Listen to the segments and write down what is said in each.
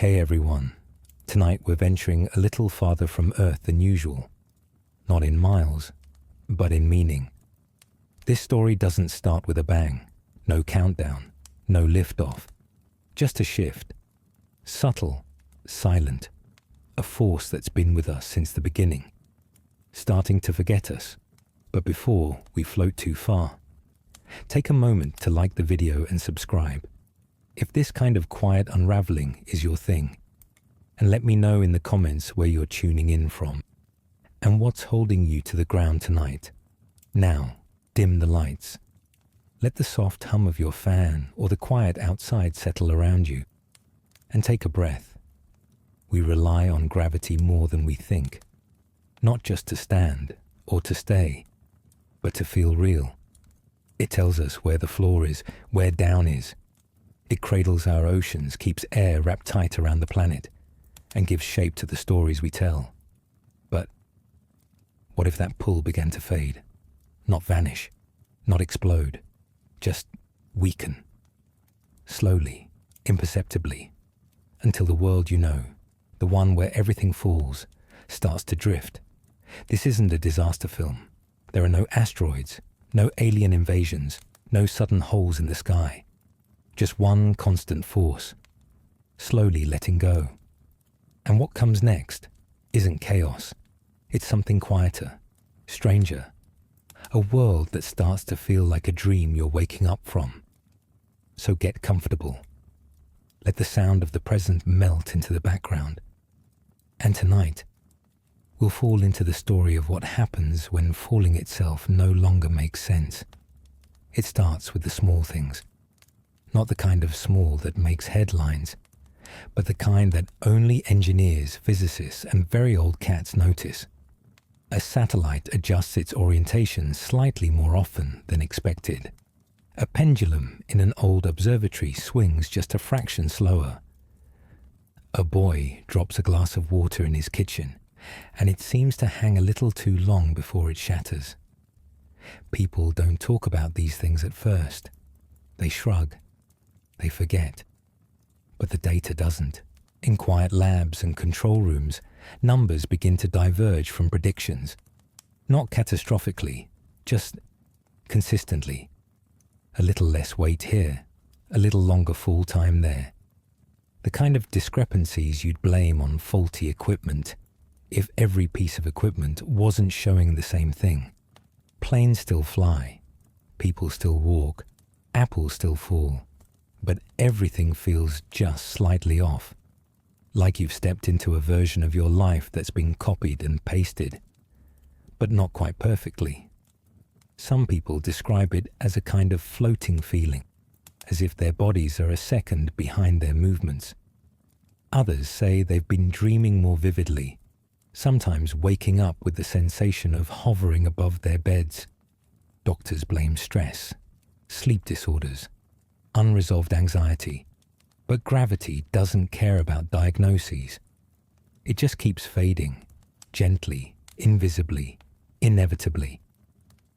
Hey everyone, tonight we're venturing a little farther from Earth than usual. Not in miles, but in meaning. This story doesn't start with a bang, no countdown, no liftoff, just a shift. Subtle, silent, a force that's been with us since the beginning, starting to forget us, but before we float too far. Take a moment to like the video and subscribe, if this kind of quiet unraveling is your thing, and let me know in the comments where you're tuning in from, and what's holding you to the ground tonight. Now, dim the lights. Let the soft hum of your fan or the quiet outside settle around you, and take a breath. We rely on gravity more than we think, not just to stand or to stay, but to feel real. It tells us where the floor is, where down is. It cradles our oceans, keeps air wrapped tight around the planet, and gives shape to the stories we tell. But what if that pull began to fade? Not vanish, not explode, just weaken. Slowly, imperceptibly, until the world you know, the one where everything falls, starts to drift. This isn't a disaster film. There are no asteroids, no alien invasions, no sudden holes in the sky. Just one constant force, slowly letting go. And what comes next isn't chaos. It's something quieter, stranger. A world that starts to feel like a dream you're waking up from. So get comfortable. Let the sound of the present melt into the background. And tonight, we'll fall into the story of what happens when falling itself no longer makes sense. It starts with the small things. Not the kind of small that makes headlines, but the kind that only engineers, physicists, and very old cats notice. A satellite adjusts its orientation slightly more often than expected. A pendulum in an old observatory swings just a fraction slower. A boy drops a glass of water in his kitchen, and it seems to hang a little too long before it shatters. People don't talk about these things at first. They shrug. They forget. But the data doesn't. In quiet labs and control rooms, numbers begin to diverge from predictions. Not catastrophically, just consistently. A little less weight here, a little longer fall time there. The kind of discrepancies you'd blame on faulty equipment if every piece of equipment wasn't showing the same thing. Planes still fly, people still walk, apples still fall, but everything feels just slightly off. Like you've stepped into a version of your life that's been copied and pasted, but not quite perfectly. Some people describe it as a kind of floating feeling, as if their bodies are a second behind their movements. Others say they've been dreaming more vividly, sometimes waking up with the sensation of hovering above their beds. Doctors blame stress, sleep disorders, unresolved anxiety, but gravity doesn't care about diagnoses. It just keeps fading, gently, invisibly, inevitably.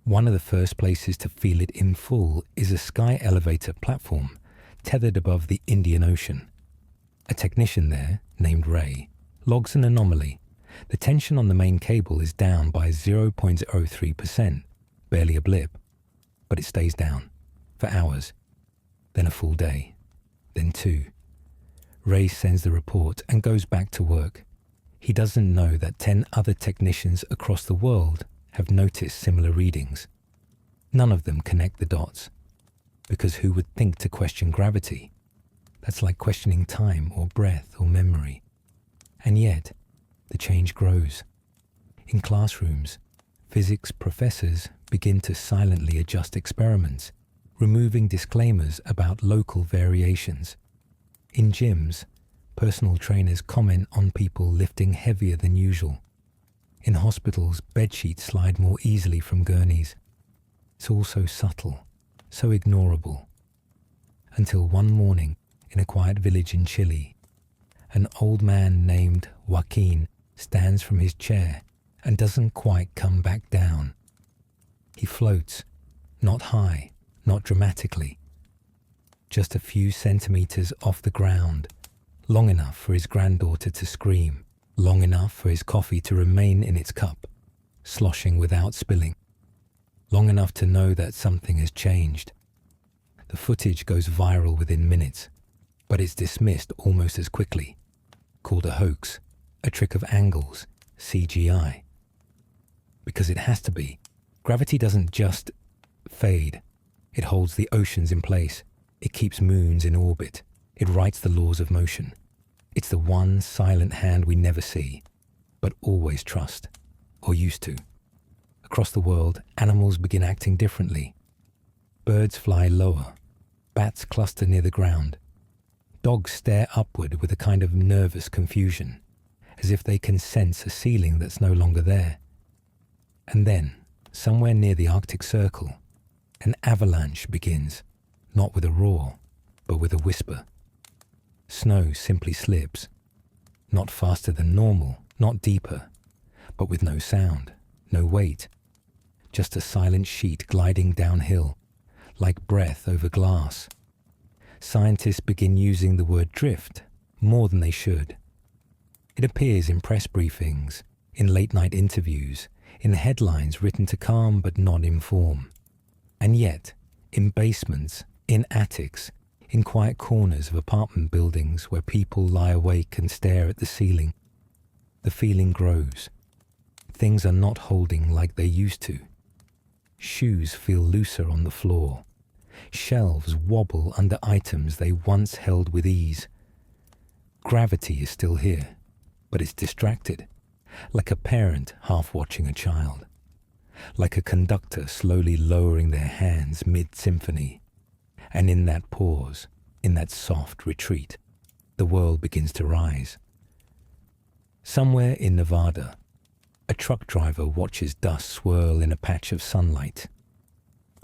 One of the first places to feel it in full is a sky elevator platform tethered above the Indian Ocean. A technician there, named Ray, logs an anomaly. The tension on the main cable is down by 0.03%, barely a blip, but it stays down for hours. Then a full day, then 2. Ray sends the report and goes back to work. He doesn't know that 10 other technicians across the world have noticed similar readings. None of them connect the dots, because who would think to question gravity? That's like questioning time or breath or memory. And yet, the change grows. In classrooms, physics professors begin to silently adjust experiments, removing disclaimers about local variations. In gyms, personal trainers comment on people lifting heavier than usual. In hospitals, bedsheets slide more easily from gurneys. It's all so subtle, so ignorable. Until one morning, in a quiet village in Chile, an old man named Joaquin stands from his chair and doesn't quite come back down. He floats, not high, not dramatically, just a few centimeters off the ground, long enough for his granddaughter to scream, long enough for his coffee to remain in its cup, sloshing without spilling, long enough to know that something has changed. The footage goes viral within minutes, but it's dismissed almost as quickly, called a hoax, a trick of angles, CGI. Because it has to be. Gravity doesn't just fade. It holds the oceans in place. It keeps moons in orbit. It writes the laws of motion. It's the one silent hand we never see, but always trust, or used to. Across the world, animals begin acting differently. Birds fly lower. Bats cluster near the ground. Dogs stare upward with a kind of nervous confusion, as if they can sense a ceiling that's no longer there. And then, somewhere near the Arctic Circle, an avalanche begins, not with a roar, but with a whisper. Snow simply slips, not faster than normal, not deeper, but with no sound, no weight, just a silent sheet gliding downhill, like breath over glass. Scientists begin using the word drift more than they should. It appears in press briefings, in late-night interviews, in headlines written to calm but not inform. And yet, in basements, in attics, in quiet corners of apartment buildings where people lie awake and stare at the ceiling, the feeling grows. Things are not holding like they used to. Shoes feel looser on the floor. Shelves wobble under items they once held with ease. Gravity is still here, but it's distracted, like a parent half watching a child, like a conductor slowly lowering their hands mid-symphony. And in that pause, in that soft retreat, the world begins to rise. Somewhere in Nevada, a truck driver watches dust swirl in a patch of sunlight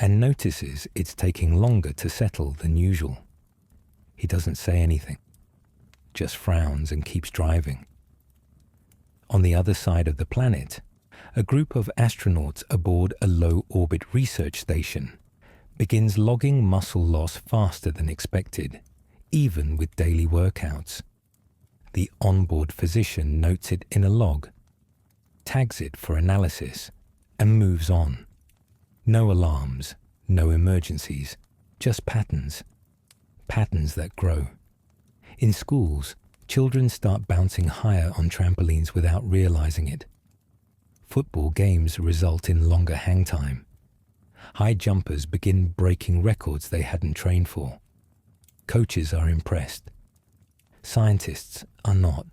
and notices it's taking longer to settle than usual. He doesn't say anything, just frowns and keeps driving. On the other side of the planet, a group of astronauts aboard a low-orbit research station begins logging muscle loss faster than expected, even with daily workouts. The onboard physician notes it in a log, tags it for analysis, and moves on. No alarms, no emergencies, just patterns. Patterns that grow. In schools, children start bouncing higher on trampolines without realizing it. Football games result in longer hang time. High jumpers begin breaking records they hadn't trained for. Coaches are impressed. Scientists are not.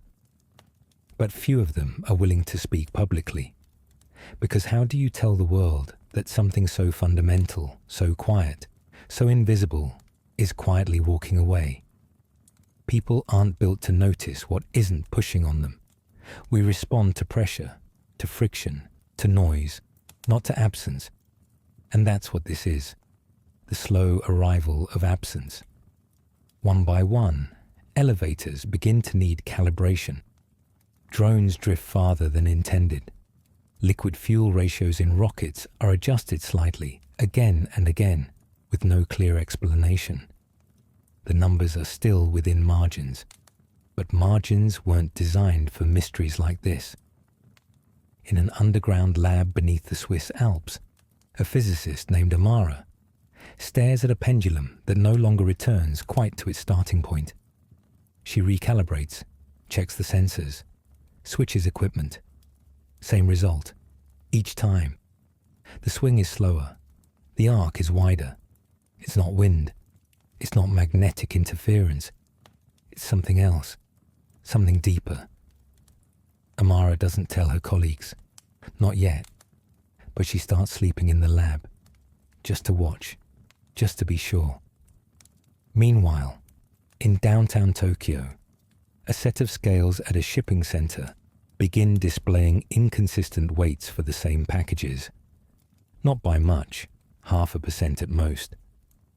But few of them are willing to speak publicly. Because how do you tell the world that something so fundamental, so quiet, so invisible, is quietly walking away? People aren't built to notice what isn't pushing on them. We respond to pressure, to friction, to noise, not to absence. And that's what this is, the slow arrival of absence. One by one, elevators begin to need calibration. Drones drift farther than intended. Liquid fuel ratios in rockets are adjusted slightly, again and again, with no clear explanation. The numbers are still within margins, but margins weren't designed for mysteries like this. In an underground lab beneath the Swiss Alps, a physicist named Amara stares at a pendulum that no longer returns quite to its starting point. She recalibrates, checks the sensors, switches equipment. Same result, each time. The swing is slower. The arc is wider. It's not wind. It's not magnetic interference. It's something else, something deeper. Amara doesn't tell her colleagues, not yet, but she starts sleeping in the lab, just to watch, just to be sure. Meanwhile, in downtown Tokyo, a set of scales at a shipping center begin displaying inconsistent weights for the same packages. Not by much, 0.5% at most,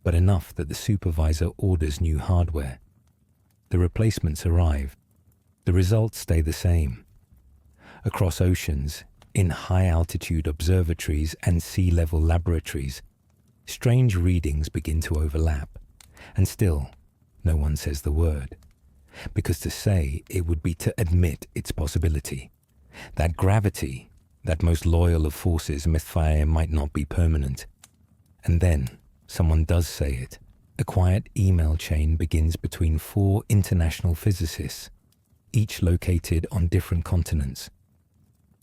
but enough that the supervisor orders new hardware. The replacements arrive. The results stay the same. Across oceans, in high-altitude observatories and sea-level laboratories, strange readings begin to overlap, and still, no one says the word. because to say it would be to admit its possibility. That gravity, that most loyal of forces, mythfire might not be permanent. And then someone does say it. A quiet email chain begins between 4 international physicists, each located on different continents.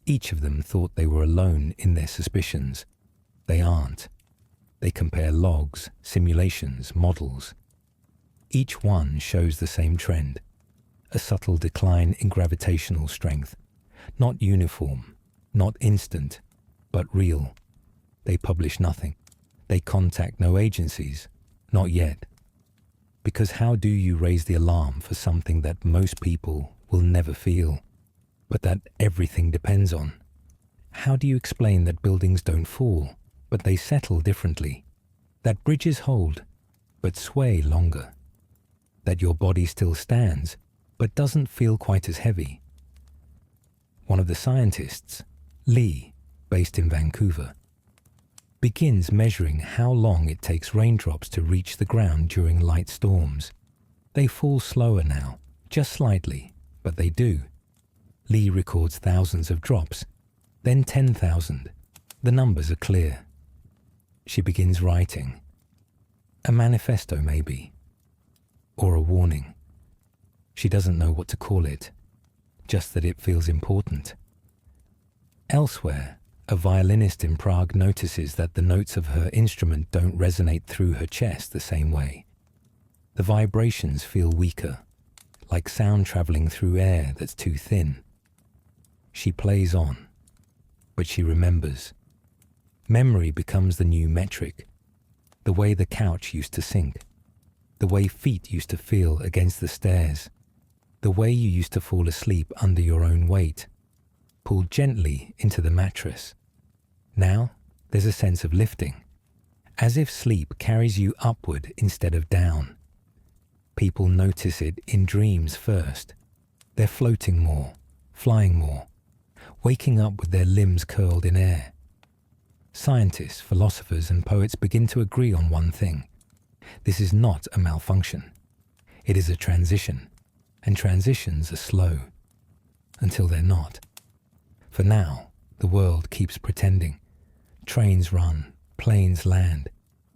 Each of them thought they were alone in their suspicions. They aren't. They compare logs, simulations, models. Each one shows the same trend, a subtle decline in gravitational strength, not uniform, not instant, but real. They publish nothing. They contact no agencies, not yet. Because how do you raise the alarm for something that most people will never feel, but that everything depends on? How do you explain that buildings don't fall, but they settle differently? That bridges hold, but sway longer? That your body still stands, but doesn't feel quite as heavy? One of the scientists, Lee, based in Vancouver, begins measuring how long it takes raindrops to reach the ground during light storms. They fall slower now, just slightly, but they do. Lee records thousands of drops, then 10,000. The numbers are clear. She begins writing. A manifesto, maybe. Or a warning. She doesn't know what to call it, just that it feels important. Elsewhere, a violinist in Prague notices that the notes of her instrument don't resonate through her chest the same way. The vibrations feel weaker, like sound traveling through air that's too thin. She plays on, but she remembers. Memory becomes the new metric, the way the couch used to sink, the way feet used to feel against the stairs, the way you used to fall asleep under your own weight, pulled gently into the mattress. Now there's a sense of lifting, as if sleep carries you upward instead of down. People notice it in dreams first. They're floating more, flying more, waking up with their limbs curled in air. Scientists, philosophers, and poets begin to agree on one thing. This is not a malfunction. It is a transition, and transitions are slow, until they're not. For now, the world keeps pretending. Trains run, planes land.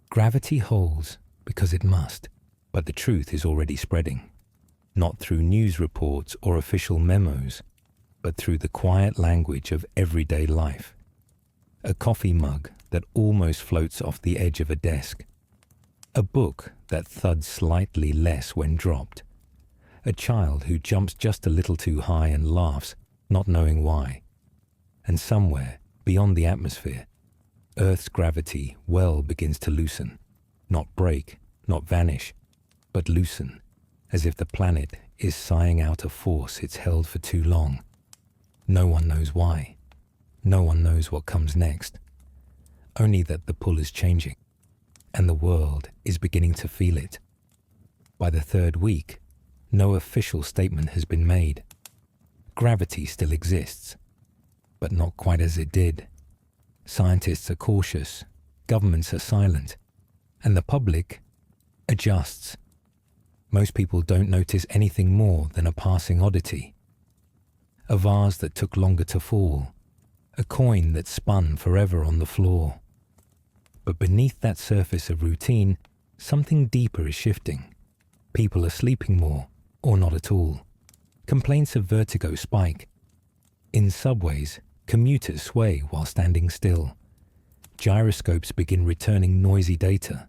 Gravity holds because it must, but the truth is already spreading. Not through news reports or official memos, but through the quiet language of everyday life. A coffee mug that almost floats off the edge of a desk. A book that thuds slightly less when dropped. A child who jumps just a little too high and laughs, not knowing why. And somewhere, beyond the atmosphere, Earth's gravity well begins to loosen. Not break, not vanish, but loosen, as if the planet is sighing out a force it's held for too long. No one knows why. No one knows what comes next. Only that the pull is changing, and the world is beginning to feel it. By the 3rd week, no official statement has been made. Gravity still exists, but not quite as it did. Scientists are cautious, governments are silent, and the public adjusts. Most people don't notice anything more than a passing oddity. A vase that took longer to fall, a coin that spun forever on the floor. But beneath that surface of routine, something deeper is shifting. People are sleeping more, or not at all. Complaints of vertigo spike. In subways, commuters sway while standing still. Gyroscopes begin returning noisy data.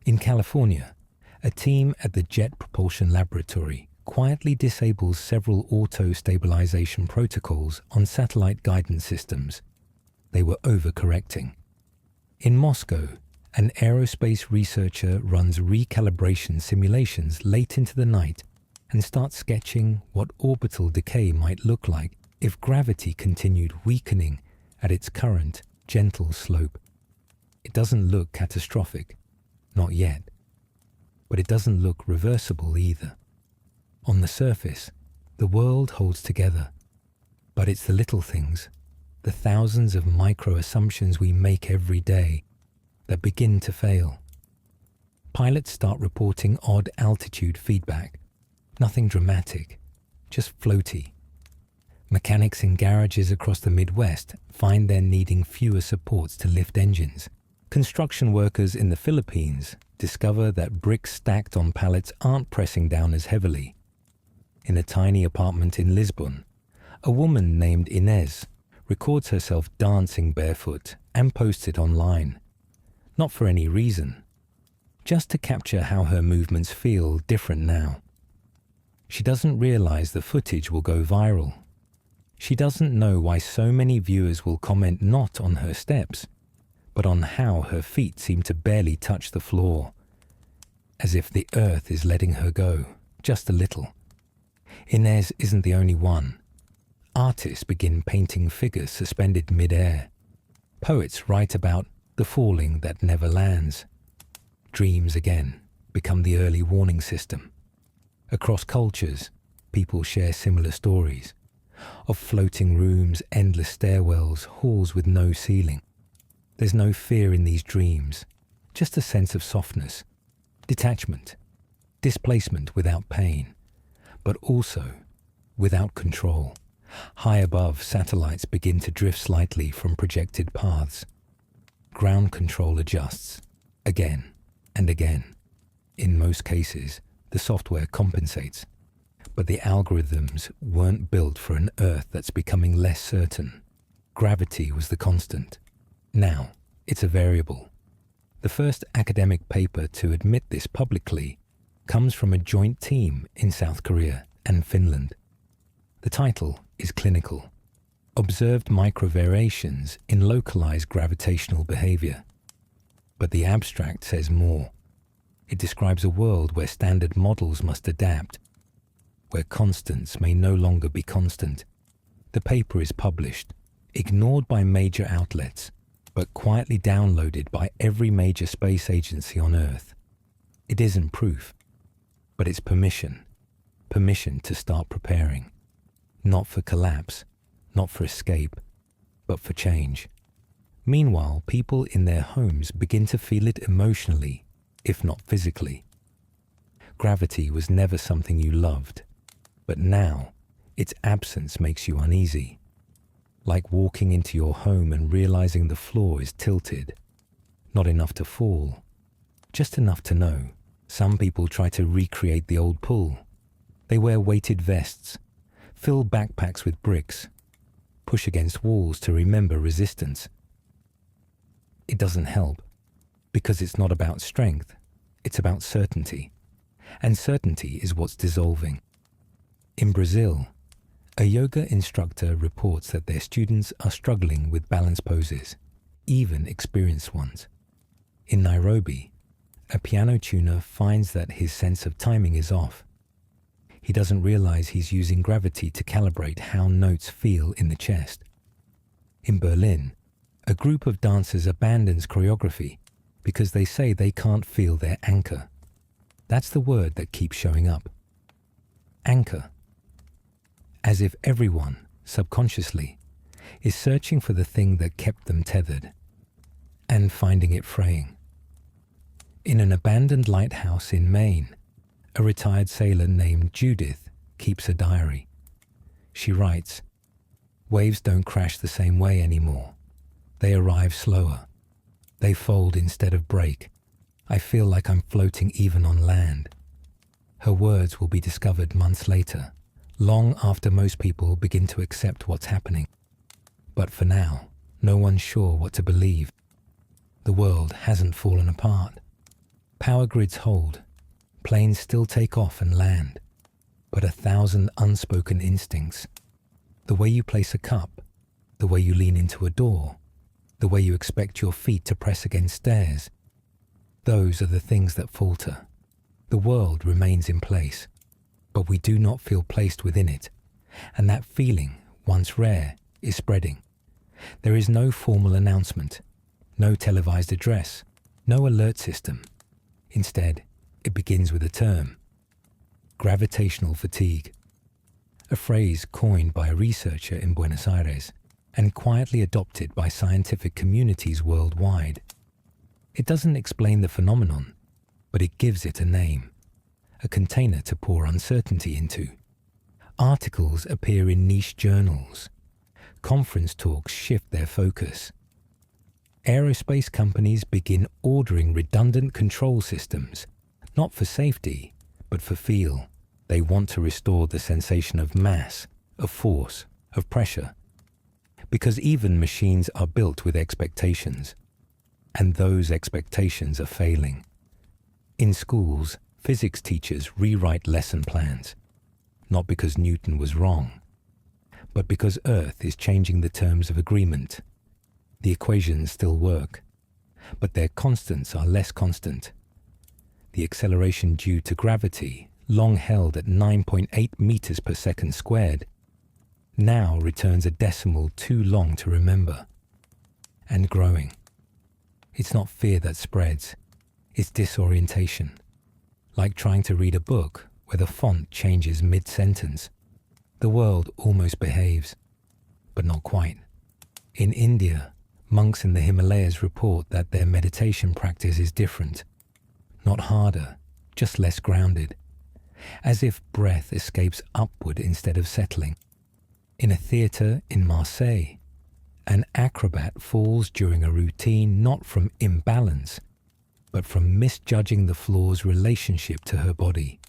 In California, a team at the Jet Propulsion Laboratory quietly disables several auto-stabilization protocols on satellite guidance systems. They were overcorrecting. In Moscow, an aerospace researcher runs recalibration simulations late into the night and starts sketching what orbital decay might look like if gravity continued weakening at its current, gentle slope. It doesn't look catastrophic, not yet. But it doesn't look reversible either. On the surface, the world holds together. But it's the little things, the thousands of micro-assumptions we make every day, that begin to fail. Pilots start reporting odd altitude feedback. Nothing dramatic, just floaty. Mechanics in garages across the Midwest find they're needing fewer supports to lift engines. Construction workers in the Philippines discover that bricks stacked on pallets aren't pressing down as heavily. In a tiny apartment in Lisbon, a woman named Inez records herself dancing barefoot and posts it online. Not for any reason, just to capture how her movements feel different now. She doesn't realize the footage will go viral. She doesn't know why so many viewers will comment not on her steps, but on how her feet seem to barely touch the floor, as if the earth is letting her go, just a little. Inez isn't the only one. Artists begin painting figures suspended mid-air. Poets write about the falling that never lands. Dreams again become the early warning system. Across cultures, people share similar stories of floating rooms, endless stairwells, halls with no ceiling. There's no fear in these dreams, just a sense of softness, detachment, displacement without pain, but also without control. High above, satellites begin to drift slightly from projected paths. Ground control adjusts, again and again. In most cases, the software compensates, but the algorithms weren't built for an Earth that's becoming less certain. Gravity was the constant. Now, it's a variable. The first academic paper to admit this publicly comes from a joint team in South Korea and Finland. The title is clinical. Observed microvariations in localized gravitational behavior. But the abstract says more. It describes a world where standard models must adapt, where constants may no longer be constant. The paper is published, ignored by major outlets, but quietly downloaded by every major space agency on Earth. It isn't proof, but it's permission. Permission to start preparing. Not for collapse, not for escape, but for change. Meanwhile, people in their homes begin to feel it emotionally, if not physically. Gravity was never something you loved, but now its absence makes you uneasy. Like walking into your home and realizing the floor is tilted. Not enough to fall, just enough to know. Some people try to recreate the old pool. They wear weighted vests, fill backpacks with bricks, push against walls to remember resistance. It doesn't help, because it's not about strength, it's about certainty. And certainty is what's dissolving. In Brazil, a yoga instructor reports that their students are struggling with balance poses, even experienced ones. In Nairobi, a piano tuner finds that his sense of timing is off. He doesn't realize he's using gravity to calibrate how notes feel in the chest. In Berlin, a group of dancers abandons choreography because they say they can't feel their anchor. That's the word that keeps showing up. Anchor. As if everyone, subconsciously, is searching for the thing that kept them tethered and finding it fraying. In an abandoned lighthouse in Maine, a retired sailor named Judith keeps a diary. She writes, "Waves don't crash the same way anymore. They arrive slower. They fold instead of break. I feel like I'm floating even on land." Her words will be discovered months later, long after most people begin to accept what's happening. But for now, no one's sure what to believe. The world hasn't fallen apart. Power grids hold. Planes still take off and land. But 1,000 unspoken instincts. The way you place a cup, the way you lean into a door, the way you expect your feet to press against stairs. Those are the things that falter. The world remains in place, but we do not feel placed within it. And that feeling, once rare, is spreading. There is no formal announcement, no televised address, no alert system. Instead, it begins with a term: gravitational fatigue. A phrase coined by a researcher in Buenos Aires and quietly adopted by scientific communities worldwide. It doesn't explain the phenomenon, but it gives it a name. a container to pour uncertainty into. Articles appear in niche journals. Conference talks shift their focus. Aerospace companies begin ordering redundant control systems, not for safety, but for feel. They want to restore the sensation of mass, of force, of pressure. Because even machines are built with expectations, and those expectations are failing. In schools, physics teachers rewrite lesson plans, not because Newton was wrong, but because Earth is changing the terms of agreement. The equations still work, but their constants are less constant. The acceleration due to gravity, long held at 9.8 meters per second squared, now returns a decimal too long to remember, and growing. It's not fear that spreads, it's disorientation, like trying to read a book where the font changes mid-sentence. The world almost behaves, but not quite. In India, monks in the Himalayas report that their meditation practice is different, not harder, just less grounded, as if breath escapes upward instead of settling. In a theatre in Marseille, an acrobat falls during a routine not from imbalance, but from misjudging the floor's relationship to her body.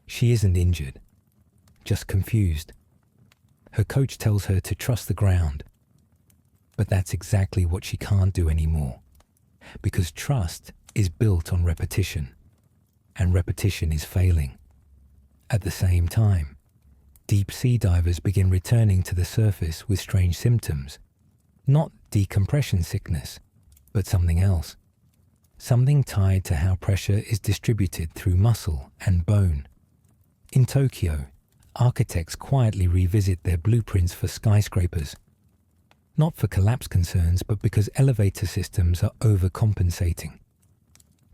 She isn't injured, just confused. Her coach tells her to trust the ground, but that's exactly what she can't do anymore, because trust is built on repetition, and repetition is failing. At the same time, deep sea divers begin returning to the surface with strange symptoms. Not decompression sickness, but something else. Something tied to how pressure is distributed through muscle and bone. In Tokyo, architects quietly revisit their blueprints for skyscrapers. Not for collapse concerns, but because elevator systems are overcompensating.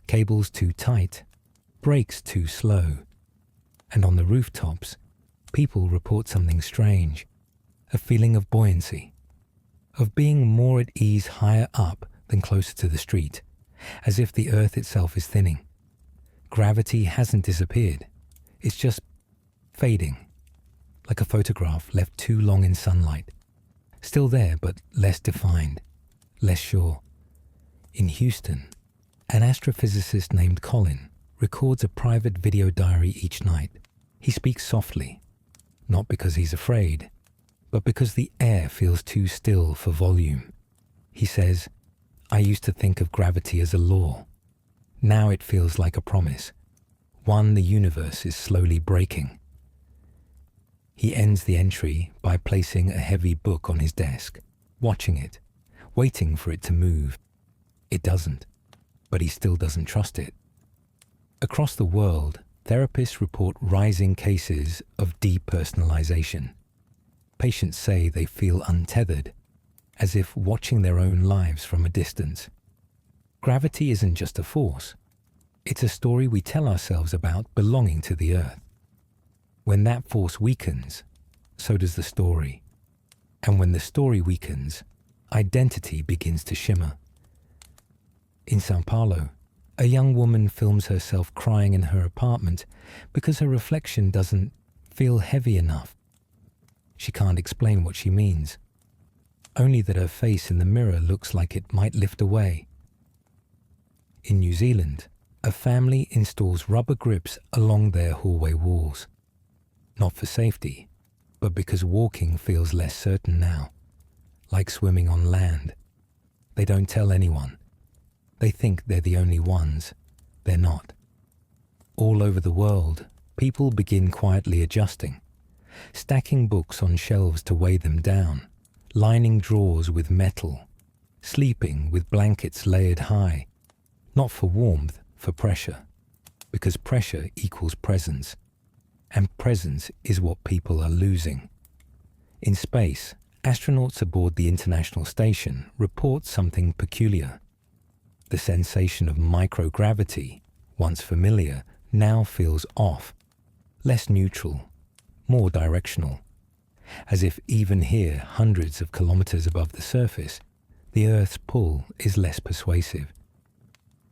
Cables too tight, brakes too slow. And on the rooftops, people report something strange, a feeling of buoyancy, of being more at ease higher up than closer to the street, as if the earth itself is thinning. Gravity hasn't disappeared, it's just fading, like a photograph left too long in sunlight. Still there, but less defined, less sure. In Houston, an astrophysicist named Colin records a private video diary each night. He speaks softly, not because he's afraid, but because the air feels too still for volume. He says, "I used to think of gravity as a law. Now it feels like a promise, one the universe is slowly breaking." He ends the entry by placing a heavy book on his desk, watching it, waiting for it to move. It doesn't, but he still doesn't trust it. Across the world, therapists report rising cases of depersonalization. Patients say they feel untethered, as if watching their own lives from a distance. Gravity isn't just a force. It's a story we tell ourselves about belonging to the Earth. When that force weakens, so does the story. And when the story weakens, identity begins to shimmer. In Sao Paulo, a young woman films herself crying in her apartment because her reflection doesn't feel heavy enough. She can't explain what she means, only that her face in the mirror looks like it might lift away. In New Zealand, a family installs rubber grips along their hallway walls, not for safety, but because walking feels less certain now, like swimming on land. They don't tell anyone. They think they're the only ones. They're not. All over the world, people begin quietly adjusting, stacking books on shelves to weigh them down, lining drawers with metal, sleeping with blankets layered high, not for warmth, for pressure, because pressure equals presence, and presence is what people are losing. In space, astronauts aboard the International Station report something peculiar. The sensation of microgravity, once familiar, now feels off, less neutral, more directional, as if even here, hundreds of kilometers above the surface, the Earth's pull is less persuasive.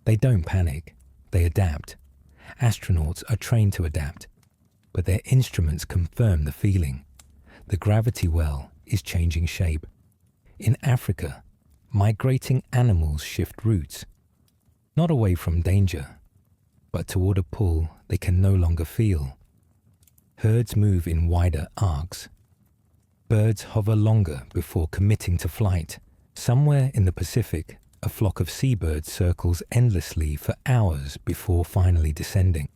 They don't panic, they adapt, Astronauts are trained to adapt, but their instruments confirm the feeling. The gravity well is changing shape. In Africa, migrating animals shift routes, not away from danger, but toward a pull they can no longer feel. Herds move in wider arcs. Birds hover longer before committing to flight. Somewhere in the Pacific, a flock of seabirds circles endlessly for hours before finally descending,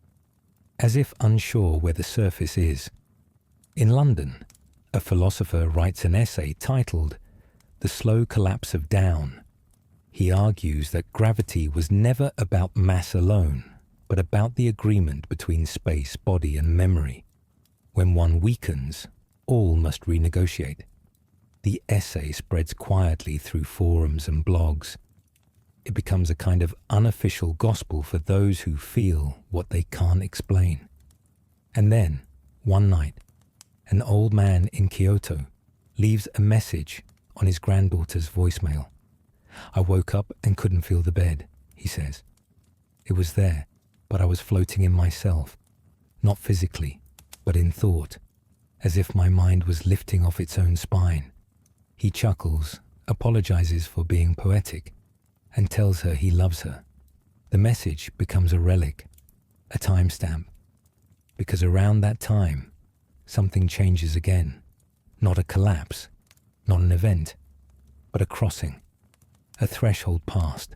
as if unsure where the surface is. In London, a philosopher writes an essay titled "The Slow Collapse of Down." He argues that gravity was never about mass alone, but about the agreement between space, body, and memory. When one weakens, all must renegotiate. The essay spreads quietly through forums and blogs. It becomes a kind of unofficial gospel for those who feel what they can't explain. And then, one night, an old man in Kyoto leaves a message on his granddaughter's voicemail. "I woke up and couldn't feel the bed," he says. "It was there, but I was floating in myself, not physically, but in thought, as if my mind was lifting off its own spine." He chuckles, apologizes for being poetic, and tells her he loves her. The message becomes a relic, a timestamp, because around that time, something changes again. Not a collapse, not an event, but a crossing, a threshold passed,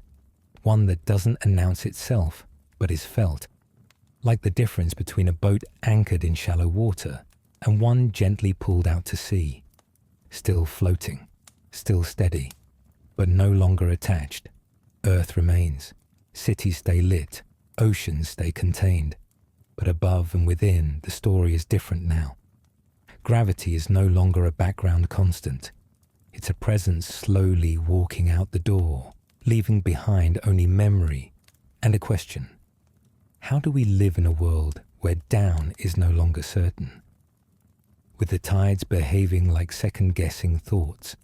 one that doesn't announce itself, but is felt, like the difference between a boat anchored in shallow water and one gently pulled out to sea, still floating, still steady, but no longer attached. Earth remains, cities stay lit, oceans stay contained, but above and within the story is different now. Gravity is no longer a background constant. It's a presence slowly walking out the door, leaving behind only memory and a question. How do we live in a world where down is no longer certain? With the tides behaving like second-guessing thoughts,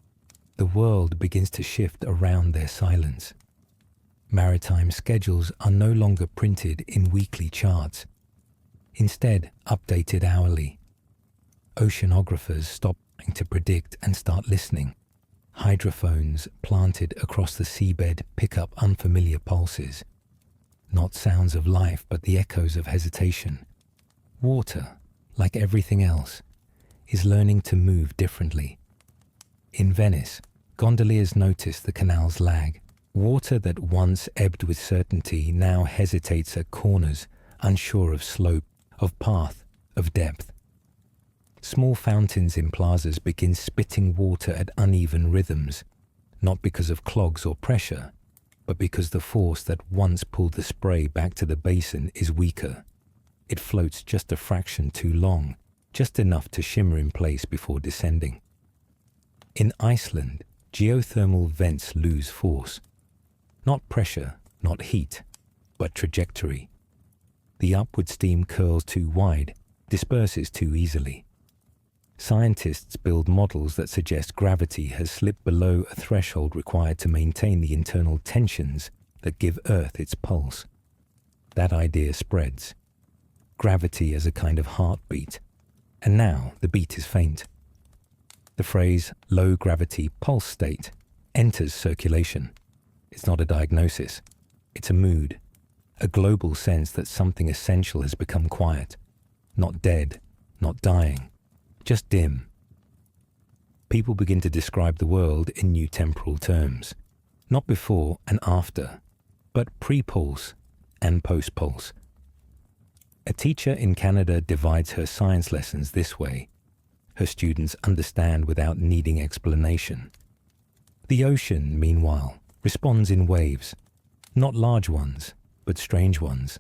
the world begins to shift around their silence. Maritime schedules are no longer printed in weekly charts, instead updated hourly. Oceanographers stop trying to predict and start listening. Hydrophones planted across the seabed pick up unfamiliar pulses. Not sounds of life, but the echoes of hesitation. Water, like everything else, is learning to move differently. In Venice, gondoliers notice the canal's lag. Water that once ebbed with certainty now hesitates at corners, unsure of slope, of path, of depth. Small fountains in plazas begin spitting water at uneven rhythms, not because of clogs or pressure, but because the force that once pulled the spray back to the basin is weaker. It floats just a fraction too long, just enough to shimmer in place before descending. In Iceland, geothermal vents lose force. Not pressure, not heat, but trajectory. The upward steam curls too wide, disperses too easily. Scientists build models that suggest gravity has slipped below a threshold required to maintain the internal tensions that give Earth its pulse. That idea spreads. Gravity as a kind of heartbeat. And now the beat is faint. The phrase low gravity pulse state enters circulation. It's not a diagnosis. It's a mood, a global sense that something essential has become quiet. Not dead, not dying, just dim. People begin to describe the world in new temporal terms. Not before and after, but pre-pulse and post-pulse. A teacher in Canada divides her science lessons this way. Her students understand without needing explanation. The ocean, meanwhile, responds in waves, not large ones, but strange ones.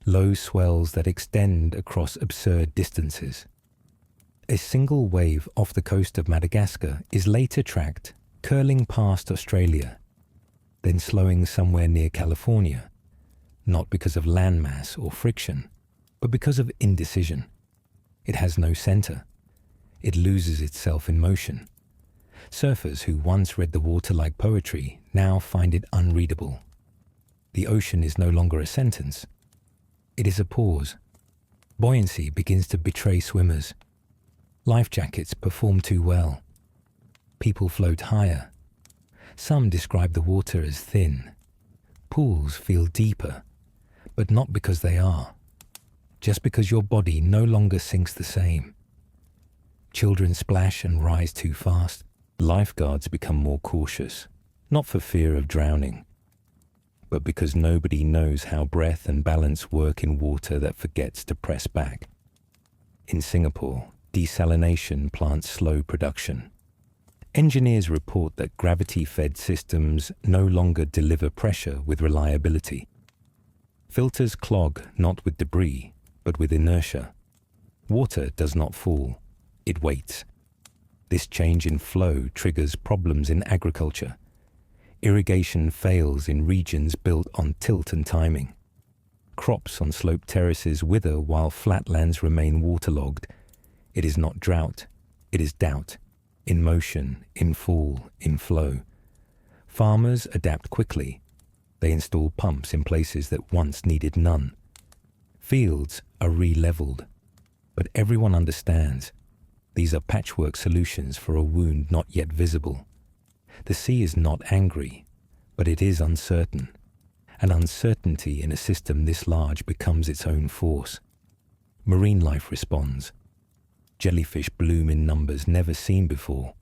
Low swells that extend across absurd distances. A single wave off the coast of Madagascar is later tracked, curling past Australia, then slowing somewhere near California, not because of landmass or friction, but because of indecision. It has no center. It loses itself in motion. Surfers who once read the water like poetry now find it unreadable. The ocean is no longer a sentence. It is a pause. Buoyancy begins to betray swimmers. Life jackets perform too well. People float higher. Some describe the water as thin. Pools feel deeper, but not because they are. Just because your body no longer sinks the same. Children splash and rise too fast. Lifeguards become more cautious, not for fear of drowning, but because nobody knows how breath and balance work in water that forgets to press back. In Singapore, desalination plants slow production. Engineers report that gravity-fed systems no longer deliver pressure with reliability. Filters clog not with debris, but with inertia. Water does not fall, it waits. This change in flow triggers problems in agriculture. Irrigation fails in regions built on tilt and timing. Crops on sloped terraces wither while flatlands remain waterlogged. It is not drought, it is doubt. In motion, in fall, in flow. Farmers adapt quickly. They install pumps in places that once needed none. Fields are re-leveled. But everyone understands these are patchwork solutions for a wound not yet visible. The sea is not angry, but it is uncertain. And uncertainty in a system this large becomes its own force. Marine life responds. Jellyfish bloom in numbers never seen before,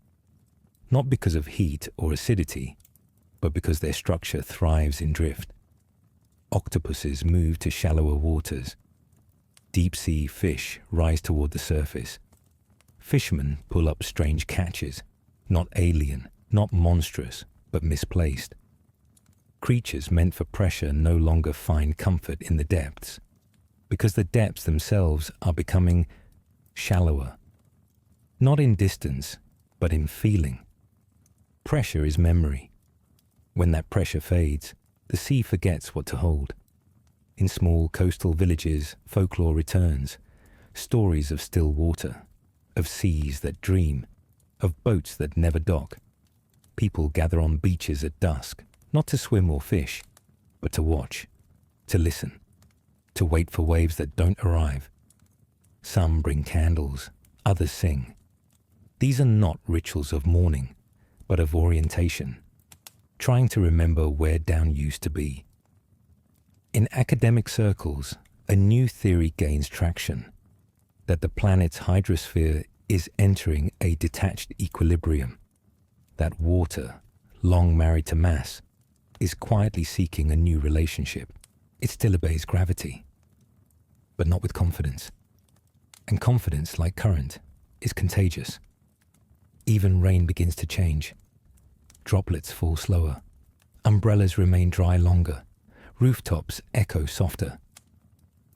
not because of heat or acidity, but because their structure thrives in drift. Octopuses move to shallower waters. Deep-sea fish rise toward the surface. Fishermen pull up strange catches, not alien, not monstrous, but misplaced. Creatures meant for pressure no longer find comfort in the depths, because the depths themselves are becoming shallower, not in distance, but in feeling. Pressure is memory. When that pressure fades, the sea forgets what to hold. In small coastal villages, folklore returns, stories of still water, of seas that dream, of boats that never dock. People gather on beaches at dusk, not to swim or fish, but to watch, to listen, to wait for waves that don't arrive. Some bring candles, others sing. These are not rituals of mourning, but of orientation, trying to remember where down used to be. In academic circles, a new theory gains traction, that the planet's hydrosphere is entering a detached equilibrium, that water, long married to mass, is quietly seeking a new relationship. It still obeys gravity, but not with confidence. And confidence, like current, is contagious. Even rain begins to change. Droplets fall slower. Umbrellas remain dry longer. Rooftops echo softer.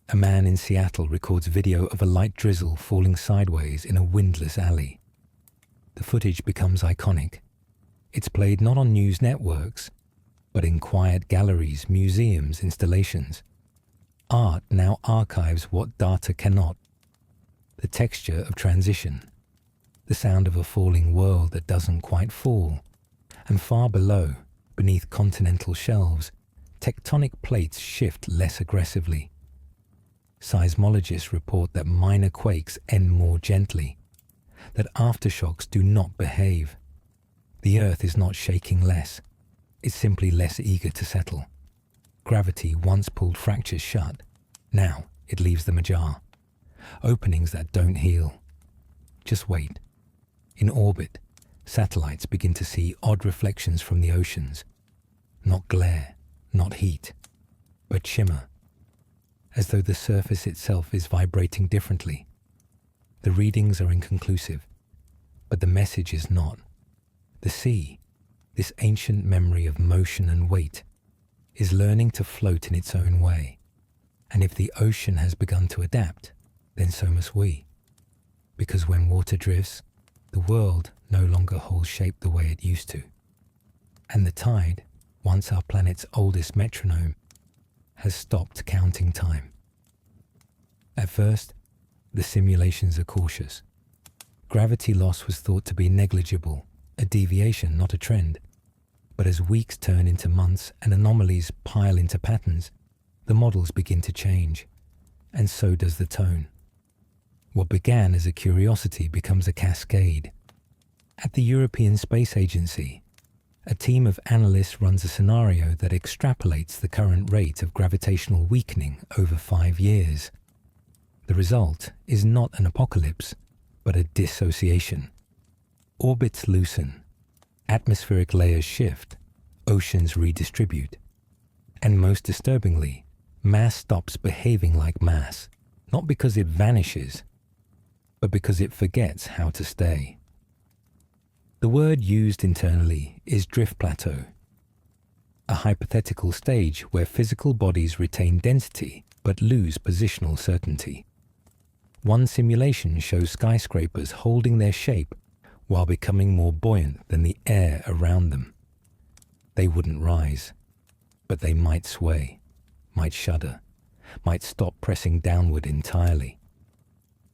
A man in Seattle records video of a light drizzle falling sideways in a windless alley. The footage becomes iconic. It's played not on news networks, but in quiet galleries, museums, installations. Art now archives what data cannot. The texture of transition, the sound of a falling world that doesn't quite fall, and far below, beneath continental shelves, tectonic plates shift less aggressively. Seismologists report that minor quakes end more gently, that aftershocks do not behave. The Earth is not shaking less, it's simply less eager to settle. Gravity once pulled fractures shut, now it leaves them ajar. Openings that don't heal. Just wait. In orbit, satellites begin to see odd reflections from the oceans. Not glare, not heat, but shimmer, as though the surface itself is vibrating differently. The readings are inconclusive, but the message is not. The sea, this ancient memory of motion and weight, is learning to float in its own way. And if the ocean has begun to adapt, then so must we. Because when water drifts, the world no longer holds shape the way it used to. And the tide, once our planet's oldest metronome, has stopped counting time. At first, the simulations are cautious. Gravity loss was thought to be negligible, a deviation, not a trend. But as weeks turn into months and anomalies pile into patterns, the models begin to change. and so does the tone. What began as a curiosity becomes a cascade. At the European Space Agency, a team of analysts runs a scenario that extrapolates the current rate of gravitational weakening over 5 years. The result is not an apocalypse, but a dissociation. Orbits loosen, atmospheric layers shift, oceans redistribute. And most disturbingly, mass stops behaving like mass, not because it vanishes, but because it forgets how to stay. The word used internally is drift plateau, a hypothetical stage where physical bodies retain density but lose positional certainty. One simulation shows skyscrapers holding their shape while becoming more buoyant than the air around them. They wouldn't rise, but they might sway, might shudder, might stop pressing downward entirely.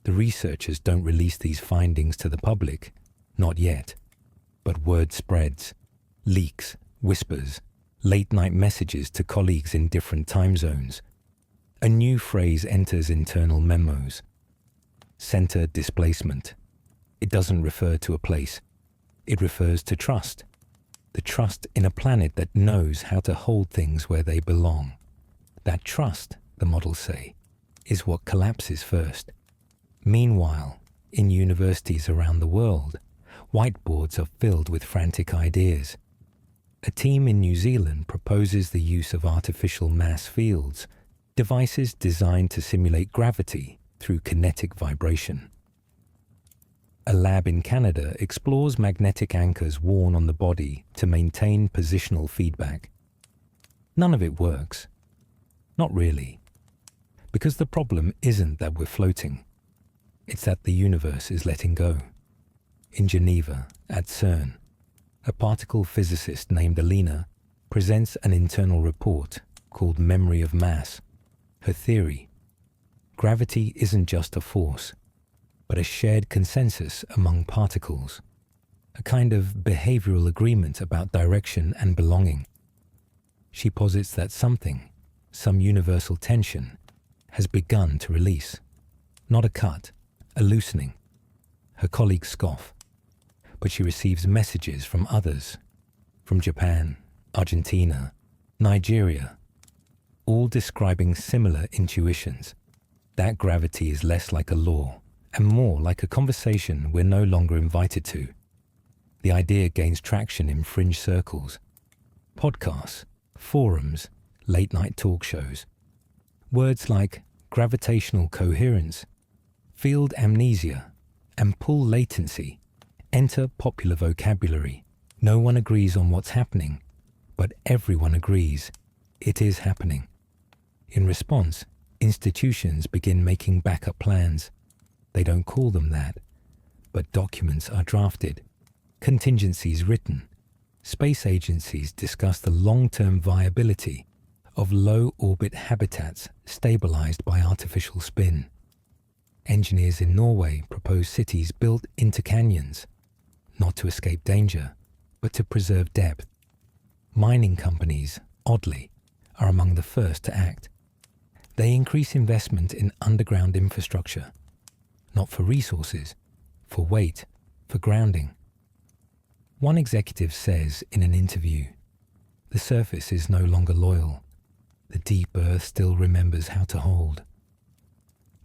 The researchers don't release these findings to the public, not yet, but word spreads, leaks, whispers, late-night messages to colleagues in different time zones. A new phrase enters internal memos. Center displacement. It doesn't refer to a place. It refers to trust. The trust in a planet that knows how to hold things where they belong. That trust, the models say, is what collapses first. Meanwhile, in universities around the world, whiteboards are filled with frantic ideas. A team in New Zealand proposes the use of artificial mass fields, devices designed to simulate gravity through kinetic vibration. A lab in Canada explores magnetic anchors worn on the body to maintain positional feedback. None of it works. Not really. Because the problem isn't that we're floating. It's that the universe is letting go. In Geneva, at CERN, a particle physicist named Alina presents an internal report called Memory of Mass. Her theory: gravity isn't just a force, but a shared consensus among particles, a kind of behavioral agreement about direction and belonging. She posits that something, some universal tension, has begun to release. Not a cut, a loosening. Her colleagues scoff, but she receives messages from others, from Japan, Argentina, Nigeria, all describing similar intuitions. That gravity is less like a law and more like a conversation we're no longer invited to. The idea gains traction in fringe circles, podcasts, forums, late-night talk shows. Words like gravitational coherence, field amnesia, and pull latency enter popular vocabulary. No one agrees on what's happening, but everyone agrees it is happening. In response, institutions begin making backup plans. They don't call them that, but documents are drafted, contingencies written. Space agencies discuss the long-term viability of low-orbit habitats stabilized by artificial spin. Engineers in Norway propose cities built into canyons, not to escape danger, but to preserve depth. Mining companies, oddly, are among the first to act. They increase investment in underground infrastructure, not for resources, for weight, for grounding. One executive says in an interview, "The surface is no longer loyal. The deep earth still remembers how to hold."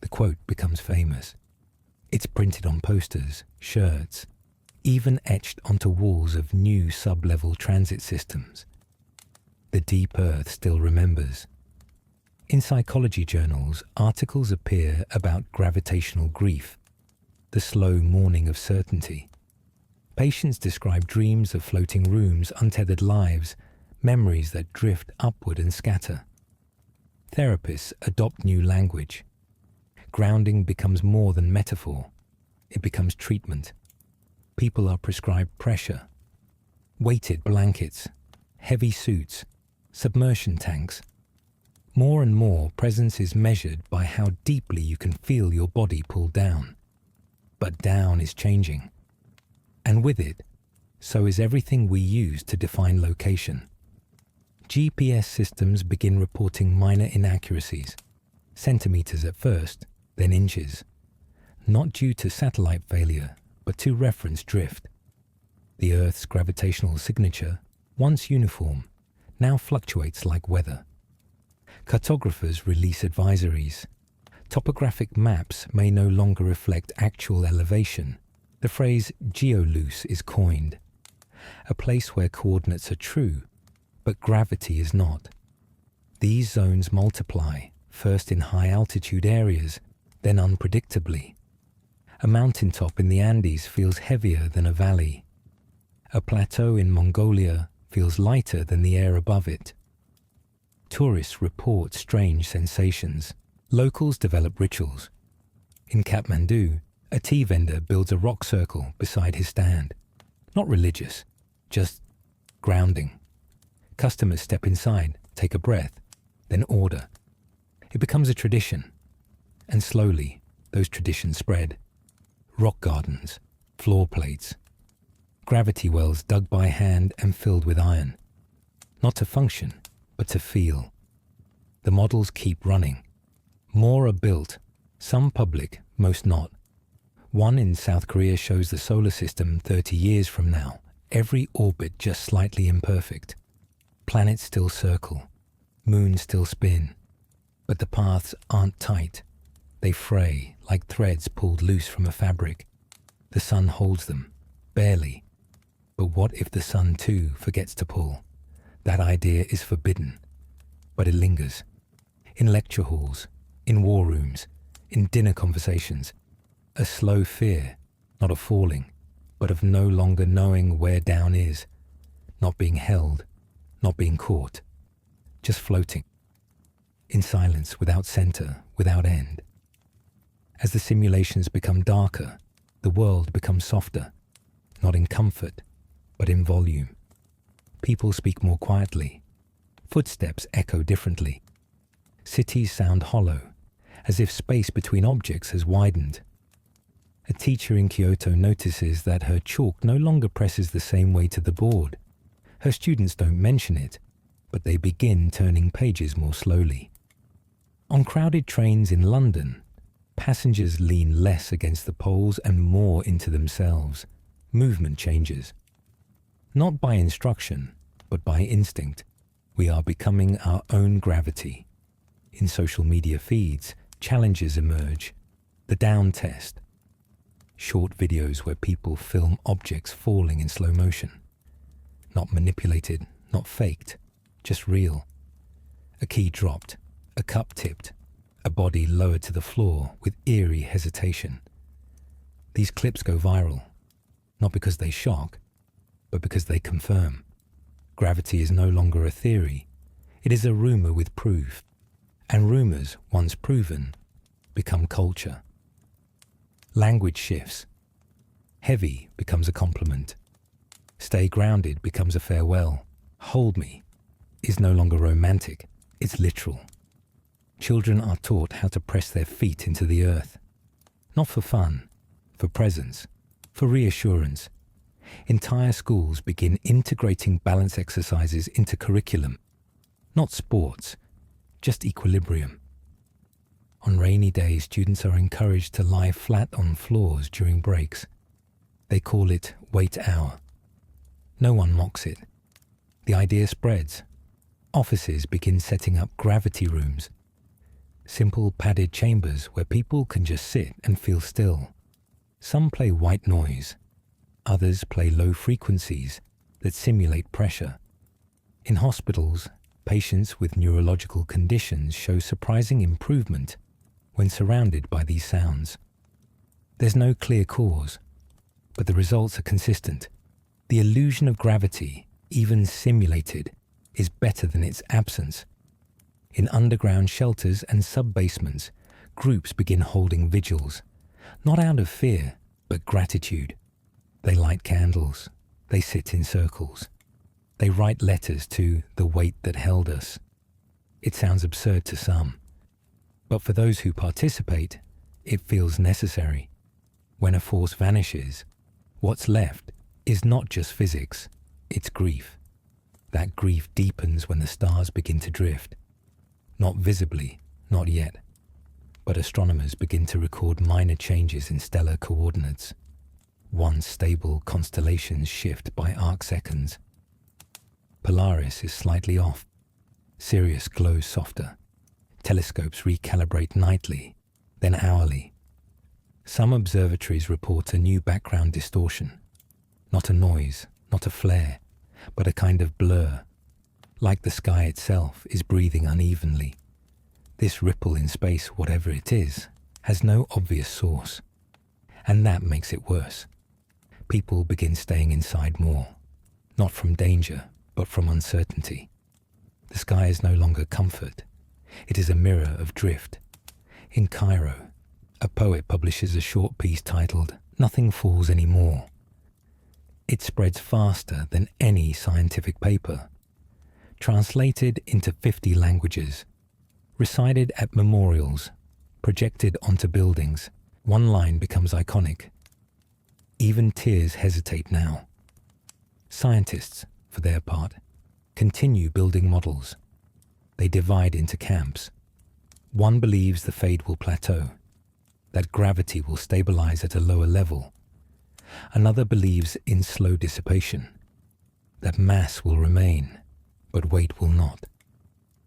The quote becomes famous. It's printed on posters, shirts, even etched onto walls of new sub-level transit systems. The deep earth still remembers. In psychology journals, articles appear about gravitational grief, the slow mourning of certainty. Patients describe dreams of floating rooms, untethered lives, memories that drift upward and scatter. Therapists adopt new language. Grounding becomes more than metaphor. It becomes treatment. People are prescribed pressure, weighted blankets, heavy suits, submersion tanks. More and more, presence is measured by how deeply you can feel your body pull down. But down is changing. And with it, so is everything we use to define location. GPS systems begin reporting minor inaccuracies. centimeters at first, then inches. Not due to satellite failure, but to reference drift. The Earth's gravitational signature, once uniform, now fluctuates like weather. Cartographers release advisories. Topographic maps may no longer reflect actual elevation. The phrase geoloose is coined. A place where coordinates are true, but gravity is not. These zones multiply, first in high-altitude areas, then unpredictably. A mountaintop in the Andes feels heavier than a valley. A plateau in Mongolia feels lighter than the air above it. Tourists report strange sensations. Locals develop rituals. In Kathmandu, a tea vendor builds a rock circle beside his stand. Not religious, just grounding. Customers step inside, take a breath, then order. It becomes a tradition. And slowly, those traditions spread. Rock gardens, floor plates, gravity wells dug by hand and filled with iron. Not to function, but to feel. The models keep running. More are built, some public, most not. One in South Korea shows the solar system 30 years from now, every orbit just slightly imperfect. Planets still circle, moons still spin, but the paths aren't tight. They fray like threads pulled loose from a fabric. The sun holds them, barely. But what if the sun too forgets to pull? That idea is forbidden, but it lingers. In lecture halls, in war rooms, in dinner conversations, a slow fear, not of falling, but of no longer knowing where down is, not being held, not being caught, just floating, in silence, without center, without end. As the simulations become darker, the world becomes softer, not in comfort, but in volume. People speak more quietly. Footsteps echo differently. Cities sound hollow, as if space between objects has widened. A teacher in Kyoto notices that her chalk no longer presses the same way to the board. Her students don't mention it, but they begin turning pages more slowly. On crowded trains in London, passengers lean less against the poles and more into themselves. Movement changes. Not by instruction, but by instinct. We are becoming our own gravity. In social media feeds, challenges emerge. The down test. Short videos where people film objects falling in slow motion. Not manipulated, not faked, just real. A key dropped, a cup tipped, a body lowered to the floor with eerie hesitation. These clips go viral, not because they shock, but because they confirm. Gravity is no longer a theory. It is a rumor with proof. And rumors, once proven, become culture. Language shifts. Heavy becomes a compliment. Stay grounded becomes a farewell. Hold me is no longer romantic, it's literal. Children are taught how to press their feet into the earth. Not for fun, for presence, for reassurance. Entire schools begin integrating balance exercises into curriculum. Not sports, just equilibrium. On rainy days, students are encouraged to lie flat on floors during breaks. They call it wait hour. No one mocks it. The idea spreads. Offices begin setting up gravity rooms. Simple padded chambers where people can just sit and feel still. Some play white noise. Others play low frequencies that simulate pressure. In hospitals, patients with neurological conditions show surprising improvement when surrounded by these sounds. There's no clear cause, but the results are consistent. The illusion of gravity, even simulated, is better than its absence. In underground shelters and sub-basements, groups begin holding vigils, not out of fear, but gratitude. They light candles, they sit in circles. They write letters to the weight that held us. It sounds absurd to some, but for those who participate, it feels necessary. When a force vanishes, what's left is not just physics, it's grief. That grief deepens when the stars begin to drift. Not visibly, not yet, But astronomers begin to record minor changes in stellar coordinates. Once stable constellations shift by arcseconds. Polaris is slightly off. Sirius glows softer. Telescopes recalibrate nightly, then hourly. Some observatories report a new background distortion. Not a noise, not a flare, but a kind of blur. Like the sky itself is breathing unevenly. This ripple in space, whatever it is, has no obvious source. And that makes it worse. People begin staying inside more. Not from danger, but from uncertainty. The sky is no longer comfort. It is a mirror of drift. In Cairo, a poet publishes a short piece titled, "Nothing Falls Anymore." It spreads faster than any scientific paper. Translated into 50 languages, recited at memorials, projected onto buildings, one line becomes iconic. Even tears hesitate now. Scientists, for their part, continue building models. They divide into camps. One believes the fade will plateau, that gravity will stabilize at a lower level. Another believes in slow dissipation, that mass will remain, but weight will not.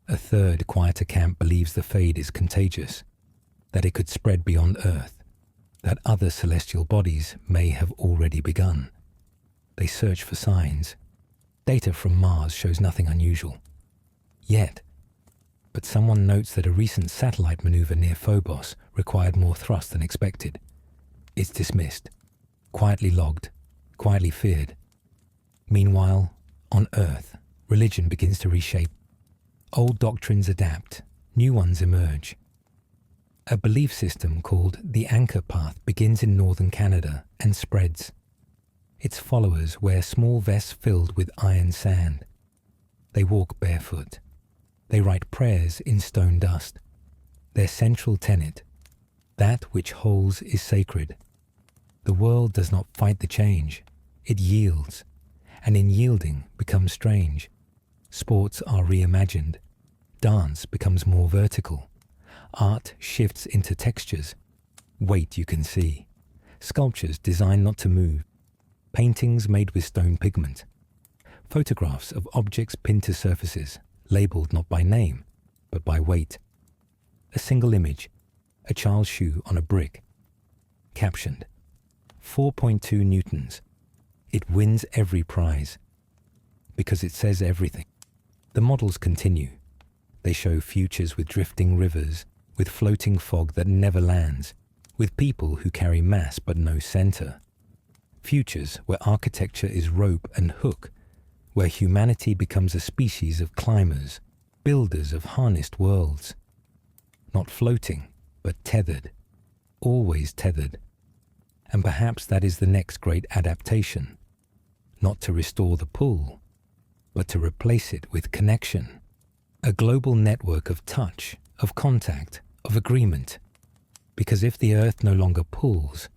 A third, quieter camp believes the fade is contagious, that it could spread beyond Earth, that other celestial bodies may have already begun. They search for signs. Data from Mars shows nothing unusual. Yet, but someone notes that a recent satellite maneuver near Phobos required more thrust than expected. It's dismissed, quietly logged, quietly feared. Meanwhile, on Earth, religion begins to reshape. Old doctrines adapt, new ones emerge. A belief system called the Anchor Path begins in northern Canada and spreads. Its followers wear small vests filled with iron sand. They walk barefoot. They write prayers in stone dust. Their central tenet, that which holds is sacred. The world does not fight the change. It yields, and in yielding becomes strange. Sports are reimagined. Dance becomes more vertical. Art shifts into textures. Weight you can see. Sculptures designed not to move. Paintings made with stone pigment. Photographs of objects pinned to surfaces, labelled not by name, but by weight. A single image, a child's shoe on a brick. Captioned, 4.2 newtons. It wins every prize. Because it says everything. The models continue. They show futures with drifting rivers, with floating fog that never lands, with people who carry mass but no center. Futures where architecture is rope and hook, where humanity becomes a species of climbers, builders of harnessed worlds. Not floating, but tethered, always tethered. And perhaps that is the next great adaptation, not to restore the pull, but to replace it with connection. A global network of touch, of contact, of agreement. Because if the earth no longer pulls,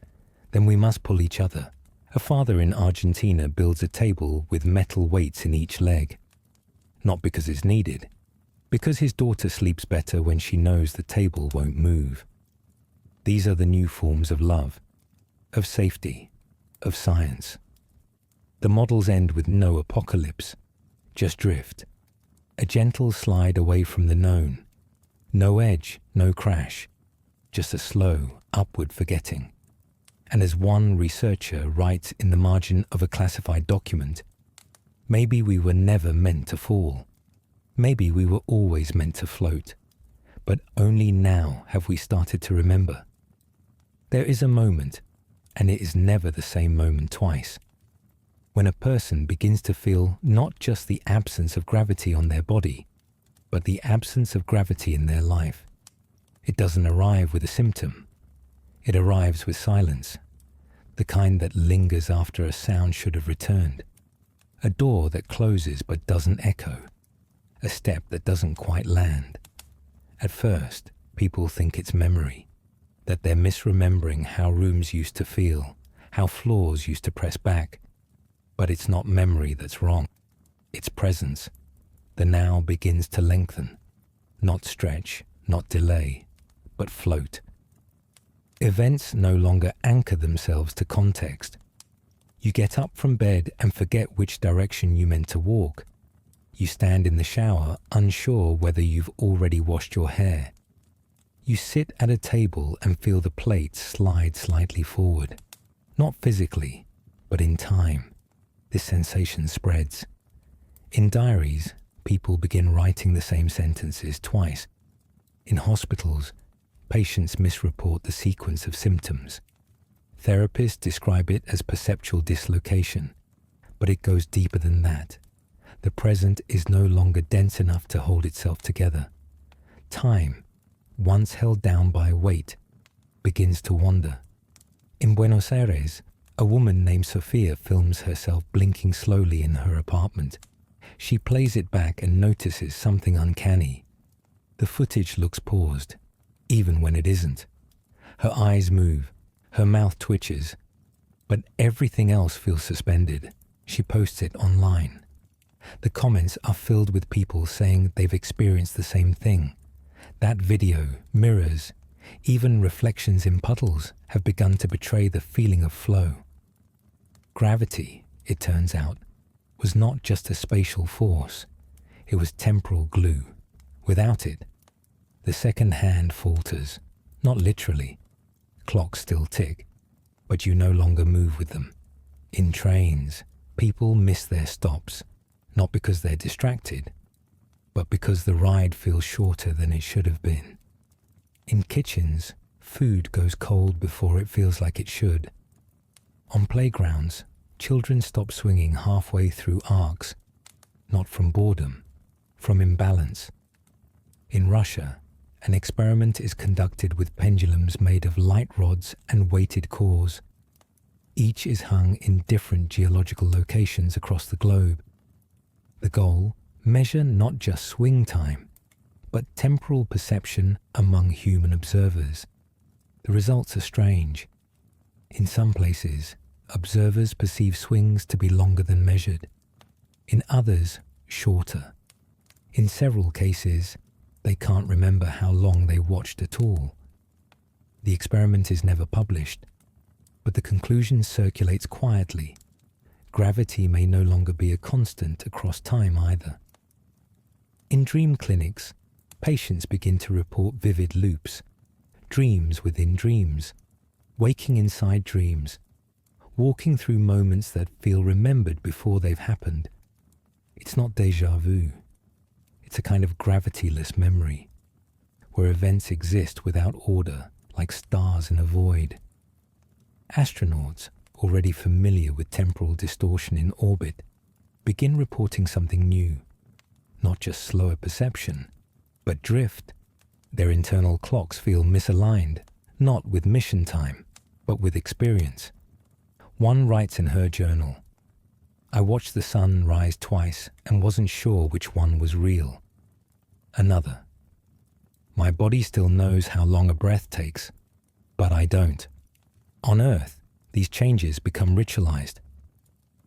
then we must pull each other. A father in Argentina builds a table with metal weights in each leg. Not because it's needed, because his daughter sleeps better when she knows the table won't move. These are the new forms of love, of safety, of science. The models end with no apocalypse, just drift. A gentle slide away from the known. No edge, no crash, just a slow, upward forgetting. And as one researcher writes in the margin of a classified document, maybe we were never meant to fall. Maybe we were always meant to float. But only now have we started to remember. There is a moment, and it is never the same moment twice, when a person begins to feel not just the absence of gravity on their body, but the absence of gravity in their life. It doesn't arrive with a symptom. It arrives with silence, the kind that lingers after a sound should have returned. A door that closes but doesn't echo. A step that doesn't quite land. At first, people think it's memory, that they're misremembering how rooms used to feel, how floors used to press back. But it's not memory that's wrong. It's presence. The now begins to lengthen, not stretch, not delay, but float. Events no longer anchor themselves to context. You get up from bed and forget which direction you meant to walk. You stand in the shower, unsure whether you've already washed your hair. You sit at a table and feel the plate slide slightly forward. Not physically, but in time. This sensation spreads. In diaries, people begin writing the same sentences twice. In hospitals, patients misreport the sequence of symptoms. Therapists describe it as perceptual dislocation, but it goes deeper than that. The present is no longer dense enough to hold itself together. Time, once held down by weight, begins to wander. In Buenos Aires, a woman named Sofia films herself blinking slowly in her apartment. She plays it back and notices something uncanny. The footage looks paused, even when it isn't. Her eyes move, her mouth twitches, but everything else feels suspended. She posts it online. The comments are filled with people saying they've experienced the same thing. That video, mirrors, even reflections in puddles have begun to betray the feeling of flow. Gravity, it turns out, was not just a spatial force. It was temporal glue. Without it, the second hand falters, not literally. Clocks still tick, but you no longer move with them. In trains, people miss their stops, not because they're distracted, but because the ride feels shorter than it should have been. In kitchens, food goes cold before it feels like it should. On playgrounds, children stop swinging halfway through arcs, not from boredom, from imbalance. In Russia, an experiment is conducted with pendulums made of light rods and weighted cores. Each is hung in different geological locations across the globe. The goal, measure not just swing time, but temporal perception among human observers. The results are strange. In some places, observers perceive swings to be longer than measured. In others, shorter. In several cases, they can't remember how long they watched at all. The experiment is never published, but the conclusion circulates quietly. Gravity may no longer be a constant across time either. In dream clinics, patients begin to report vivid loops, dreams within dreams, waking inside dreams, walking through moments that feel remembered before they've happened. It's not déjà vu. It's a kind of gravityless memory, where events exist without order, like stars in a void. Astronauts, already familiar with temporal distortion in orbit, begin reporting something new. Not just slower perception, but drift. Their internal clocks feel misaligned, not with mission time, but with experience. One writes in her journal, "I watched the sun rise twice and wasn't sure which one was real." Another, "My body still knows how long a breath takes, but I don't." On Earth, these changes become ritualized.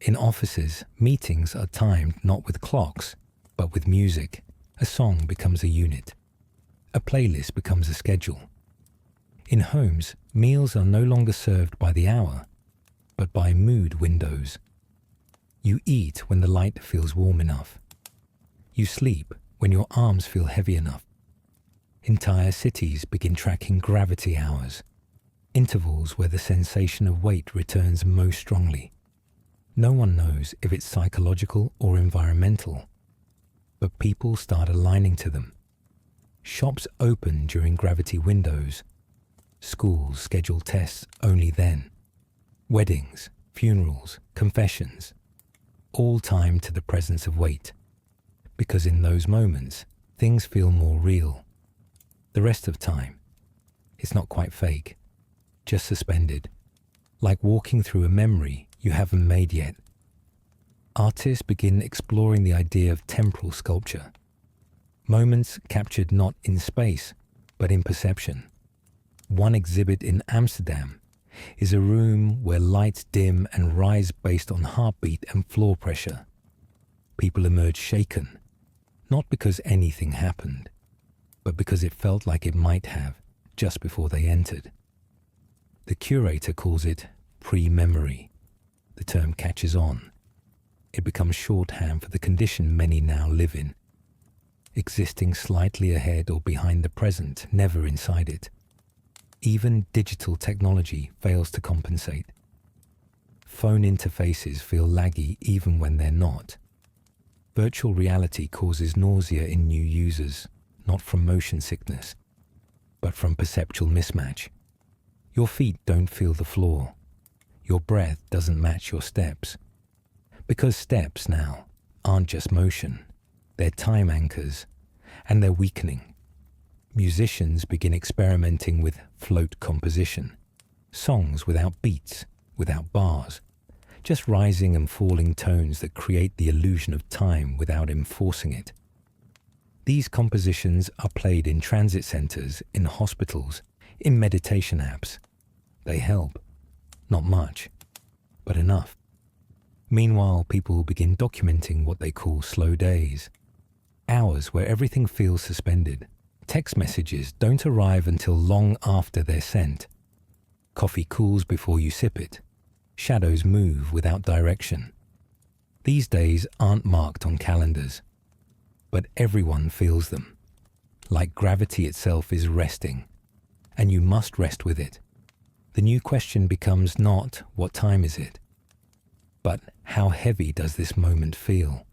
In offices, meetings are timed not with clocks, but with music. A song becomes a unit. A playlist becomes a schedule. In homes, meals are no longer served by the hour, but by mood windows. You eat when the light feels warm enough. You sleep when your arms feel heavy enough. Entire cities begin tracking gravity hours, intervals where the sensation of weight returns most strongly. No one knows if it's psychological or environmental, but people start aligning to them. Shops open during gravity windows. Schools schedule tests only then. Weddings, funerals, confessions, all timed to the presence of weight. Because in those moments, things feel more real. The rest of time, it's not quite fake, just suspended, like walking through a memory you haven't made yet. Artists begin exploring the idea of temporal sculpture. Moments captured not in space, but in perception. One exhibit in Amsterdam is a room where lights dim and rise based on heartbeat and floor pressure. People emerge shaken, not because anything happened, but because it felt like it might have. just before they entered. The curator calls it pre-memory. The term catches on. It becomes shorthand for the condition many now live in, existing slightly ahead or behind the present, never inside it. Even digital technology fails to compensate. Phone interfaces feel laggy even when they're not. Virtual reality causes nausea in new users, not from motion sickness, but from perceptual mismatch. Your feet don't feel the floor. Your breath doesn't match your steps. Because steps now aren't just motion, they're time anchors, and they're weakening. Musicians begin experimenting with float composition, songs without beats, without bars, just rising and falling tones that create the illusion of time without enforcing it. These compositions are played in transit centers, in hospitals, in meditation apps. They help. Not much, but enough. Meanwhile, people begin documenting what they call slow days. Hours where everything feels suspended. Text messages don't arrive until long after they're sent. Coffee cools before you sip it. Shadows move without direction. These days aren't marked on calendars, but everyone feels them. Like gravity itself is resting, and you must rest with it. The new question becomes not what time is it, but how heavy does this moment feel?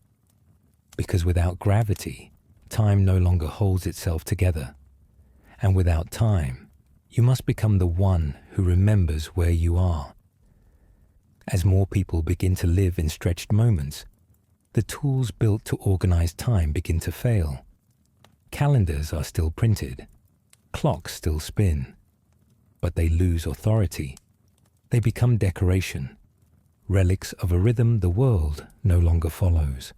Because without gravity, time no longer holds itself together. And without time, you must become the one who remembers where you are. As more people begin to live in stretched moments, the tools built to organize time begin to fail. Calendars are still printed, clocks still spin, but they lose authority. They become decoration, relics of a rhythm the world no longer follows.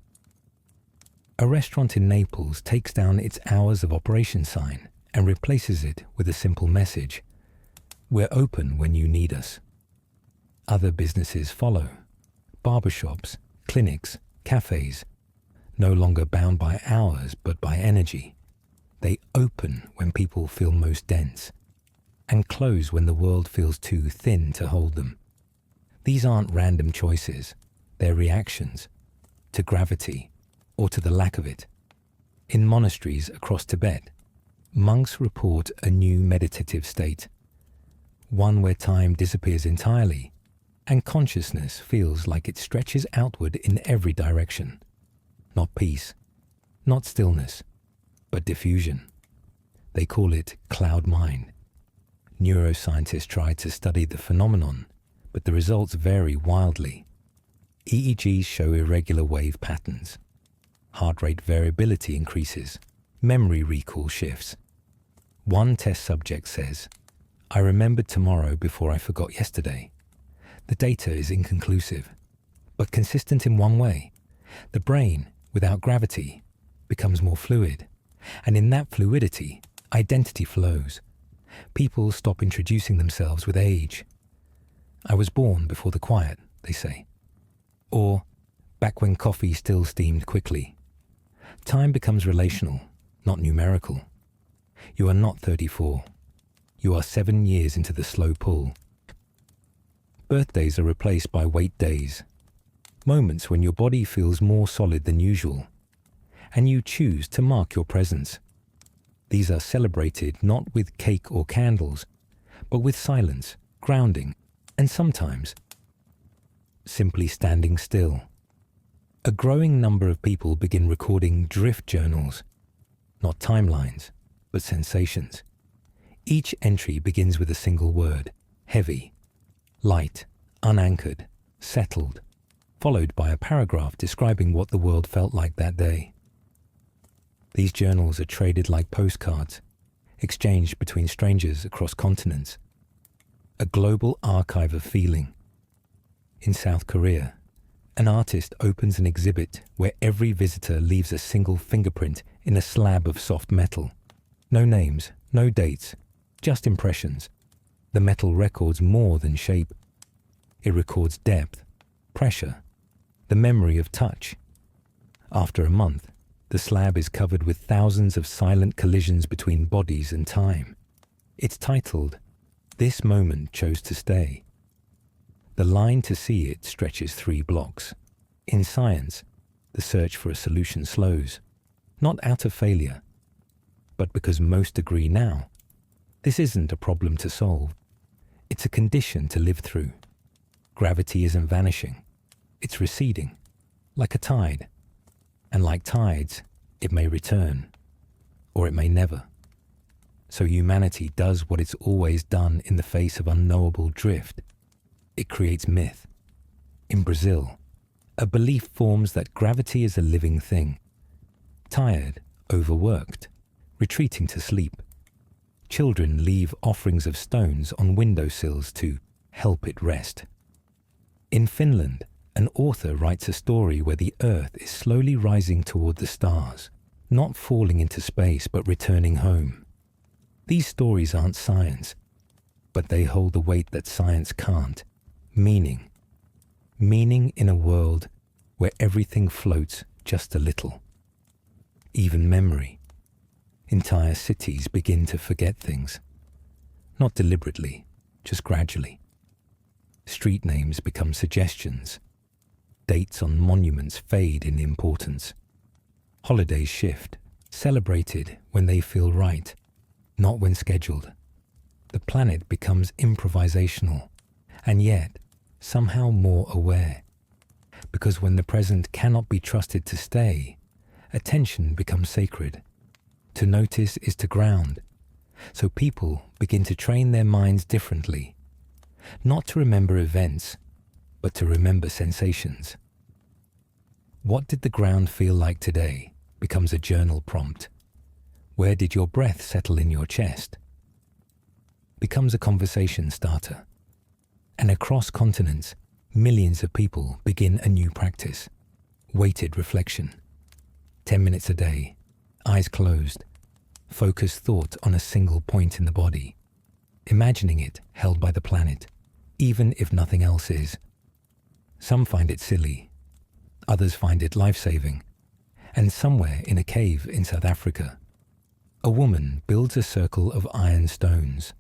A restaurant in Naples takes down its hours of operation sign and replaces it with a simple message: "We're open when you need us." Other businesses follow. Barbershops, clinics, cafes, no longer bound by hours but by energy. They open when people feel most dense, and close when the world feels too thin to hold them. These aren't random choices. They're reactions to gravity or to the lack of it. In monasteries across Tibet, monks report a new meditative state, one where time disappears entirely and consciousness feels like it stretches outward in every direction. Not peace, not stillness, but diffusion. They call it cloud mind. Neuroscientists try to study the phenomenon, but the results vary wildly. EEGs show irregular wave patterns. Heart rate variability increases. Memory recall shifts. One test subject says, "I remembered tomorrow before I forgot yesterday." The data is inconclusive, but consistent in one way. The brain, without gravity, becomes more fluid, and in that fluidity, identity flows. People stop introducing themselves with age. "I was born before the quiet," they say. Or, "back when coffee still steamed quickly." Time becomes relational, not numerical. You are not 34. You are 7 years into the slow pull. Birthdays are replaced by wait days, moments when your body feels more solid than usual, and you choose to mark your presence. These are celebrated not with cake or candles, but with silence, grounding, and sometimes simply standing still. A growing number of people begin recording drift journals, not timelines, but sensations. Each entry begins with a single word: heavy, light, unanchored, settled, followed by a paragraph describing what the world felt like that day. These journals are traded like postcards, exchanged between strangers across continents. A global archive of feeling. In South Korea, an artist opens an exhibit where every visitor leaves a single fingerprint in a slab of soft metal. No names, no dates, just impressions. The metal records more than shape. It records depth, pressure, the memory of touch. After a month, the slab is covered with thousands of silent collisions between bodies and time. It's titled, "This Moment Chose to Stay." The line to see it stretches 3 blocks. In science, the search for a solution slows, not out of failure, but because most agree now, this isn't a problem to solve. It's a condition to live through. Gravity isn't vanishing. It's receding, like a tide. And like tides, it may return, or it may never. So humanity does what it's always done in the face of unknowable drift. It creates myth. In Brazil, a belief forms that gravity is a living thing. Tired, overworked, retreating to sleep. Children leave offerings of stones on windowsills to help it rest. In Finland, an author writes a story where the Earth is slowly rising toward the stars, not falling into space but returning home. These stories aren't science, but they hold the weight that science can't. Meaning. Meaning in a world where everything floats just a little. Even memory. Entire cities begin to forget things. Not deliberately, just gradually. Street names become suggestions. Dates on monuments fade in importance. Holidays shift, celebrated when they feel right, not when scheduled. The planet becomes improvisational, and yet somehow more aware. Because when the present cannot be trusted to stay, attention becomes sacred. To notice is to ground. So people begin to train their minds differently. Not to remember events, but to remember sensations. What did the ground feel like today becomes a journal prompt. Where did your breath settle in your chest? Becomes a conversation starter. And across continents, millions of people begin a new practice. Weighted reflection. 10 minutes a day, eyes closed, focused thought on a single point in the body, imagining it held by the planet, even if nothing else is. Some find it silly, others find it life-saving, and somewhere in a cave in South Africa, a woman builds a circle of iron stones.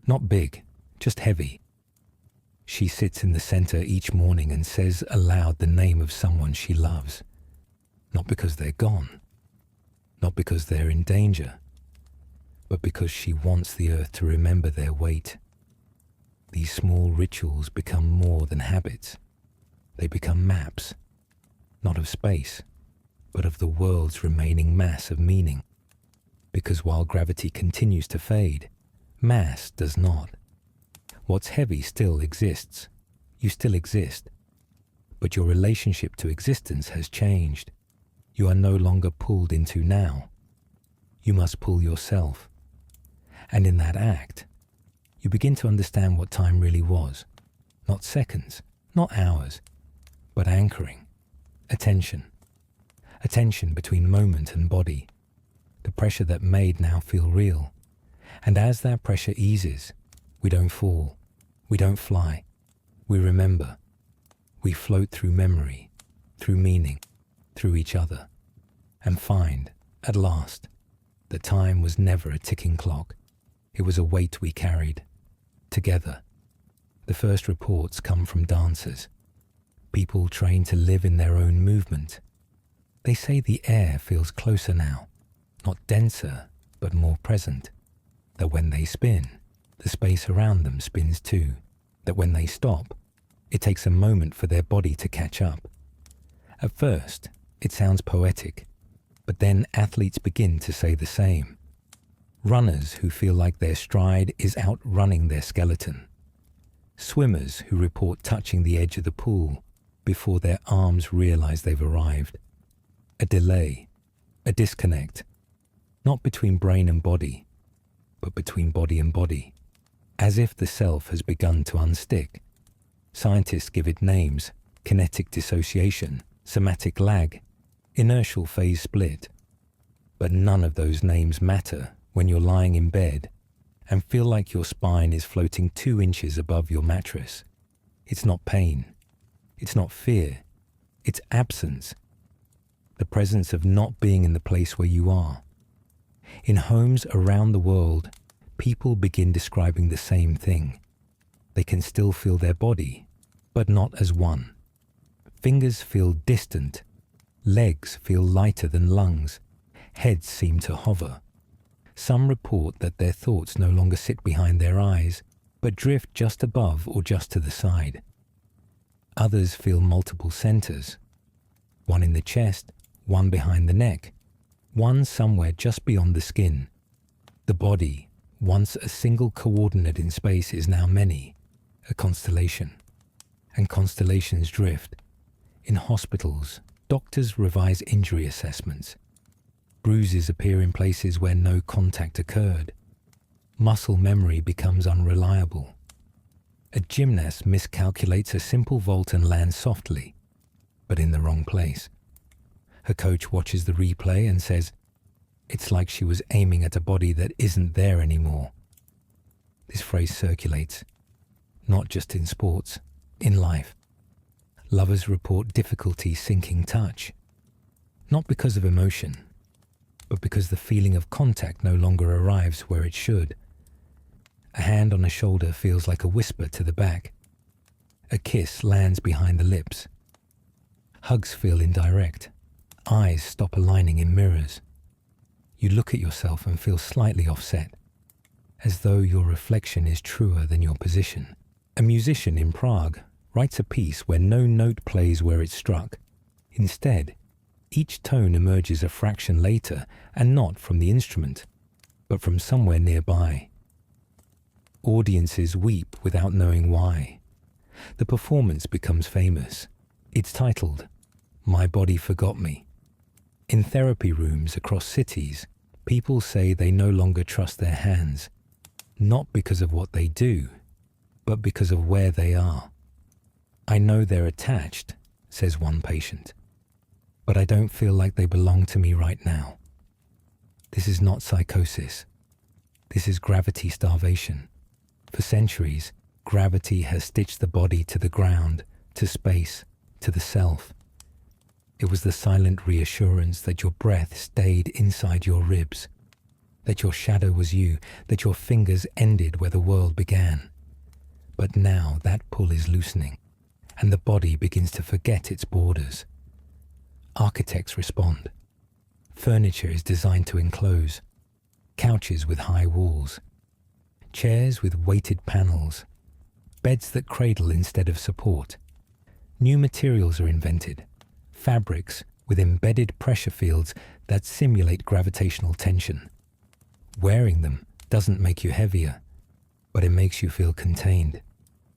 Not big, just heavy. She sits in the center each morning and says aloud the name of someone she loves. Not because they're gone, not because they're in danger, but because she wants the earth to remember their weight. These small rituals become more than habits. They become maps, not of space, but of the world's remaining mass of meaning. Because while gravity continues to fade, mass does not. What's heavy still exists. You still exist. But your relationship to existence has changed. You are no longer pulled into now. You must pull yourself. And in that act, you begin to understand what time really was. Not seconds, not hours, but anchoring. Attention. Attention between moment and body. The pressure that made now feel real. And as that pressure eases, we don't fall. We don't fly. We remember. We float through memory, through meaning, through each other, and find, at last, that time was never a ticking clock. It was a weight we carried, together. The first reports come from dancers, people trained to live in their own movement. They say the air feels closer now, not denser, but more present. That when they spin, the space around them spins too. That when they stop, it takes a moment for their body to catch up. At first, it sounds poetic, but then athletes begin to say the same. Runners who feel like their stride is outrunning their skeleton. Swimmers who report touching the edge of the pool before their arms realize they've arrived. A delay, a disconnect, not between brain and body, but between body and body, as if the self has begun to unstick. Scientists give it names: kinetic dissociation, somatic lag, inertial phase split. But none of those names matter when you're lying in bed and feel like your spine is floating 2 inches above your mattress. It's not pain. It's not fear. It's absence. The presence of not being in the place where you are. In homes around the world, people begin describing the same thing. They can still feel their body, but not as one. Fingers feel distant. Legs feel lighter than lungs. Heads seem to hover. Some report that their thoughts no longer sit behind their eyes, but drift just above or just to the side. Others feel multiple centers. One in the chest, one behind the neck, one somewhere just beyond the skin. The body, once a single coordinate in space, is now many, a constellation. And constellations drift. In hospitals, doctors revise injury assessments. Bruises appear in places where no contact occurred. Muscle memory becomes unreliable. A gymnast miscalculates a simple vault and lands softly, but in the wrong place. Her coach watches the replay and says, "It's like she was aiming at a body that isn't there anymore." This phrase circulates, not just in sports, in life. Lovers report difficulty syncing touch, not because of emotion, but because the feeling of contact no longer arrives where it should. A hand on a shoulder feels like a whisper to the back. A kiss lands behind the lips. Hugs feel indirect. Eyes stop aligning in mirrors. You look at yourself and feel slightly offset, as though your reflection is truer than your position. A musician in Prague writes a piece where no note plays where it struck. Instead, each tone emerges a fraction later, and not from the instrument, but from somewhere nearby. Audiences weep without knowing why. The performance becomes famous. It's titled, "My Body Forgot Me." In therapy rooms across cities, people say they no longer trust their hands, not because of what they do, but because of where they are. "I know they're attached," says one patient, "but I don't feel like they belong to me right now." This is not psychosis. This is gravity starvation. For centuries, gravity has stitched the body to the ground, to space, to the self. It was the silent reassurance that your breath stayed inside your ribs, that your shadow was you, that your fingers ended where the world began. But now that pull is loosening, and the body begins to forget its borders. Architects respond. Furniture is designed to enclose. Couches with high walls. Chairs with weighted panels. Beds that cradle instead of support. New materials are invented. Fabrics with embedded pressure fields that simulate gravitational tension. Wearing them doesn't make you heavier, but it makes you feel contained.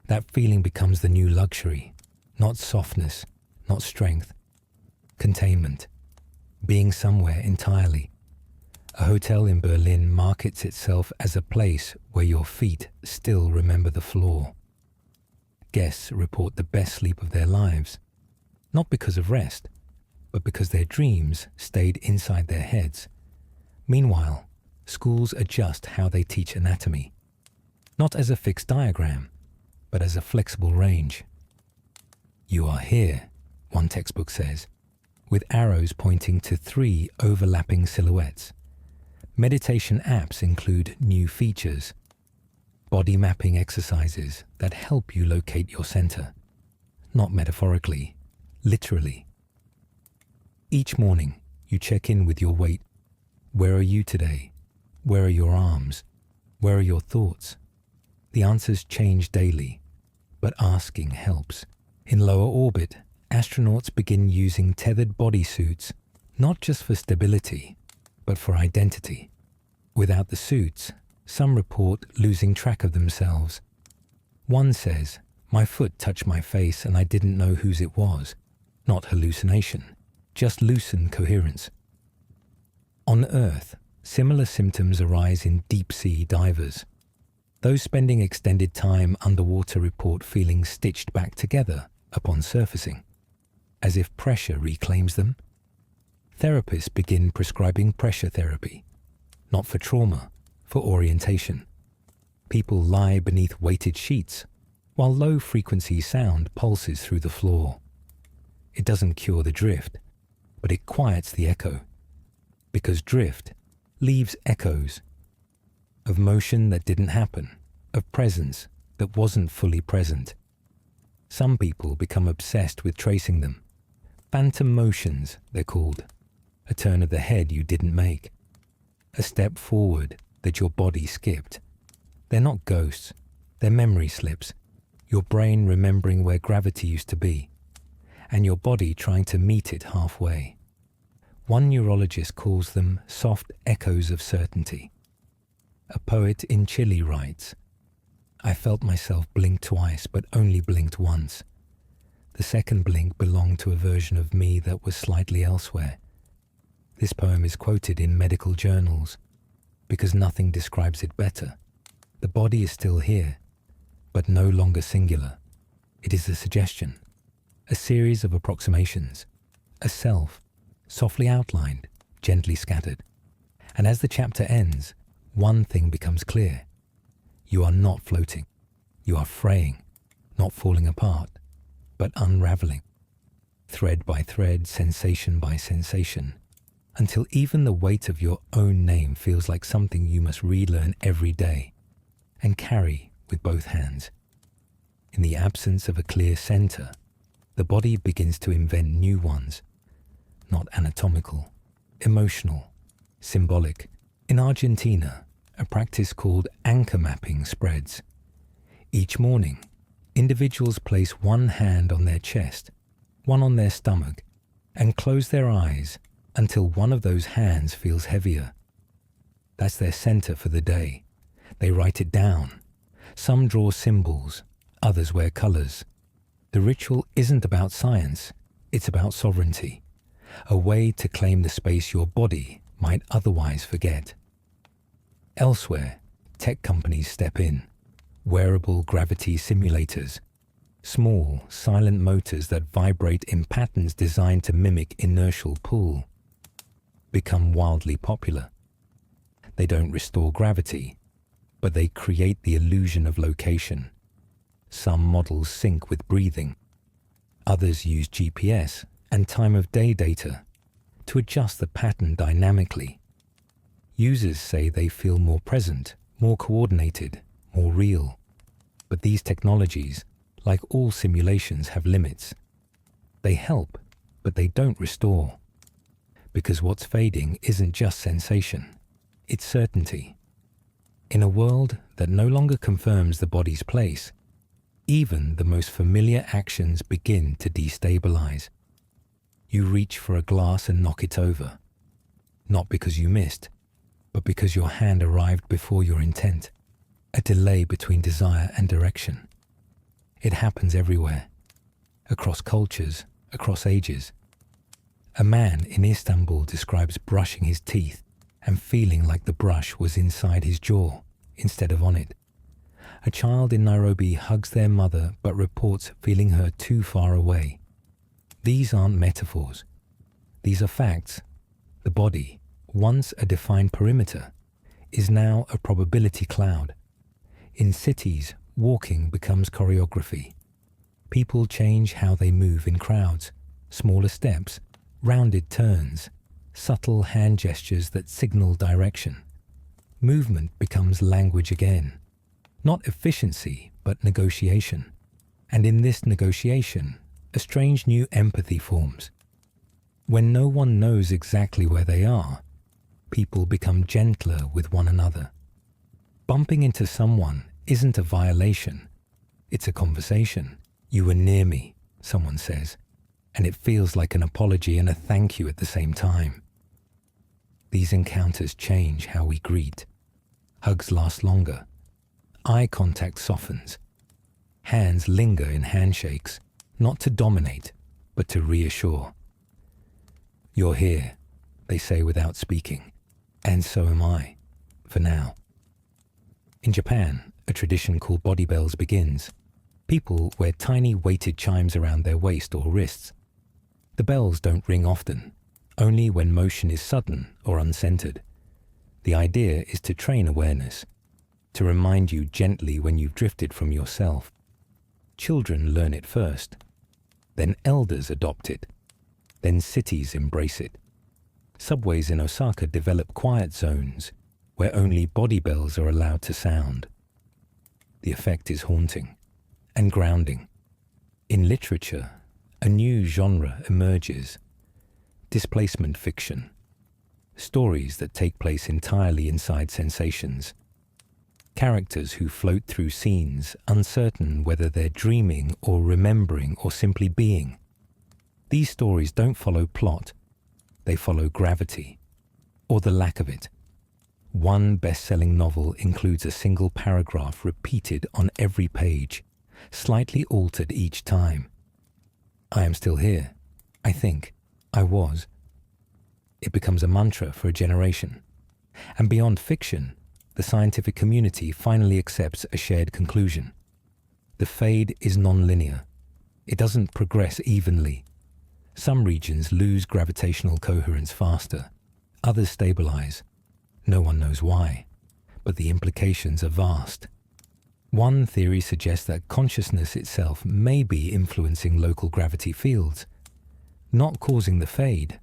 That feeling becomes the new luxury, not softness, not strength. Containment. Being somewhere entirely. A hotel in Berlin markets itself as a place where your feet still remember the floor. Guests report the best sleep of their lives, not because of rest, but because their dreams stayed inside their heads. Meanwhile, schools adjust how they teach anatomy, not as a fixed diagram, but as a flexible range. "You are here," one textbook says, with arrows pointing to 3 overlapping silhouettes. Meditation apps include new features, body mapping exercises that help you locate your center, not metaphorically, literally. Each morning, you check in with your weight. Where are you today? Where are your arms? Where are your thoughts? The answers change daily, but asking helps. In lower orbit, astronauts begin using tethered bodysuits, not just for stability, but for identity. Without the suits, some report losing track of themselves. One says, "My foot touched my face and I didn't know whose it was." Not hallucination, just loosened coherence. On Earth, similar symptoms arise in deep-sea divers. Those spending extended time underwater report feeling stitched back together upon surfacing, as if pressure reclaims them. Therapists begin prescribing pressure therapy, not for trauma, for orientation. People lie beneath weighted sheets, while low-frequency sound pulses through the floor. It doesn't cure the drift, but it quiets the echo, because drift leaves echoes. of motion that didn't happen, of presence that wasn't fully present. Some people become obsessed with tracing them. Phantom motions, they're called. A turn of the head you didn't make. A step forward that your body skipped. They're not ghosts, they're memory slips. Your brain remembering where gravity used to be, and your body trying to meet it halfway. One neurologist calls them soft echoes of certainty. A poet in Chile writes, "I felt myself blink twice, but only blinked once. The second blink belonged to a version of me that was slightly elsewhere." This poem is quoted in medical journals because nothing describes it better. The body is still here, but no longer singular. It is a suggestion, a series of approximations, a self, softly outlined, gently scattered. And as the chapter ends, one thing becomes clear. You are not floating. You are fraying, not falling apart, but unraveling. Thread by thread, sensation by sensation, until even the weight of your own name feels like something you must relearn every day and carry with both hands. In the absence of a clear center, the body begins to invent new ones, not anatomical, emotional, symbolic. In Argentina, a practice called anchor mapping spreads. Each morning, individuals place one hand on their chest, one on their stomach, and close their eyes until one of those hands feels heavier. That's their center for the day. They write it down. Some draw symbols, others wear colors. The ritual isn't about science, it's about sovereignty, a way to claim the space your body might otherwise forget. Elsewhere, tech companies step in. Wearable gravity simulators, small, silent motors that vibrate in patterns designed to mimic inertial pull, become wildly popular. They don't restore gravity, but they create the illusion of location. Some models sync with breathing. Others use GPS and time of day data to adjust the pattern dynamically. Users say they feel more present, more coordinated, more real. But these technologies, like all simulations, have limits. They help, but they don't restore. Because what's fading isn't just sensation, it's certainty. In a world that no longer confirms the body's place, even the most familiar actions begin to destabilize. You reach for a glass and knock it over, not because you missed, but because your hand arrived before your intent, a delay between desire and direction. It happens everywhere, across cultures, across ages. A man in Istanbul describes brushing his teeth and feeling like the brush was inside his jaw instead of on it. A child in Nairobi hugs their mother but reports feeling her too far away. These aren't metaphors. These are facts. The body, once a defined perimeter, is now a probability cloud. In cities, walking becomes choreography. People change how they move in crowds, smaller steps, rounded turns, subtle hand gestures that signal direction. Movement becomes language again. Not efficiency, but negotiation. And in this negotiation, a strange new empathy forms. When no one knows exactly where they are, people become gentler with one another. Bumping into someone isn't a violation. It's a conversation. "You were near me," someone says, and it feels like an apology and a thank you at the same time. These encounters change how we greet. Hugs last longer. Eye contact softens. Hands linger in handshakes, not to dominate, but to reassure. "You're here," they say without speaking, and so am I, for now. In Japan, a tradition called body bells begins. People wear tiny weighted chimes around their waist or wrists. The bells don't ring often, only when motion is sudden or uncentered. The idea is to train awareness, to remind you gently when you've drifted from yourself. Children learn it first, then elders adopt it, then cities embrace it. Subways in Osaka develop quiet zones, where only body bells are allowed to sound. The effect is haunting and grounding. In literature, a new genre emerges: displacement fiction. Stories that take place entirely inside sensations. Characters who float through scenes, uncertain whether they're dreaming or remembering or simply being. These stories don't follow plot, they follow gravity, or the lack of it. One best-selling novel includes a single paragraph repeated on every page, slightly altered each time. I am still here. I think. I was. It becomes a mantra for a generation. And beyond fiction, the scientific community finally accepts a shared conclusion. The fade is non-linear. It doesn't progress evenly. Some regions lose gravitational coherence faster. Others stabilize. No one knows why, but the implications are vast. One theory suggests that consciousness itself may be influencing local gravity fields, not causing the fade,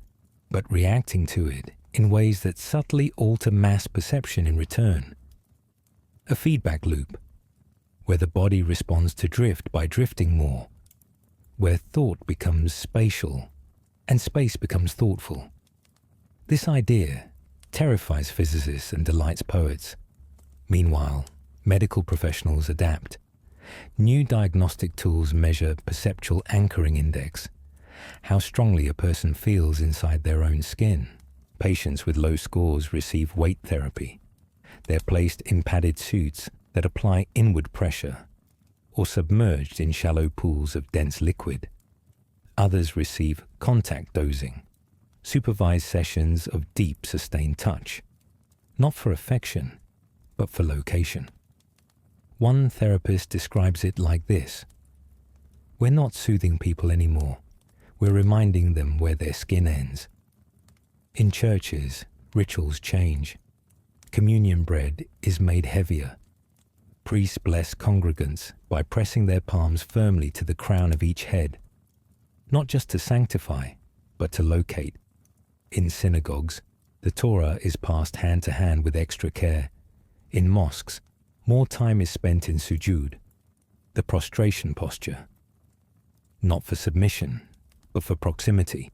but reacting to it in ways that subtly alter mass perception in return. A feedback loop, where the body responds to drift by drifting more, where thought becomes spatial and space becomes thoughtful. This idea terrifies physicists and delights poets. Meanwhile, medical professionals adapt. New diagnostic tools measure perceptual anchoring index, how strongly a person feels inside their own skin. Patients with low scores receive weight therapy. They're placed in padded suits that apply inward pressure, or submerged in shallow pools of dense liquid. Others receive contact dosing, supervised sessions of deep, sustained touch, not for affection, but for location. One therapist describes it like this: we're not soothing people anymore. We're reminding them where their skin ends. In churches, rituals change. Communion bread is made heavier. Priests bless congregants by pressing their palms firmly to the crown of each head, not just to sanctify, but to locate. In synagogues, the Torah is passed hand to hand with extra care. In mosques, more time is spent in sujud, the prostration posture. Not for submission, but for proximity.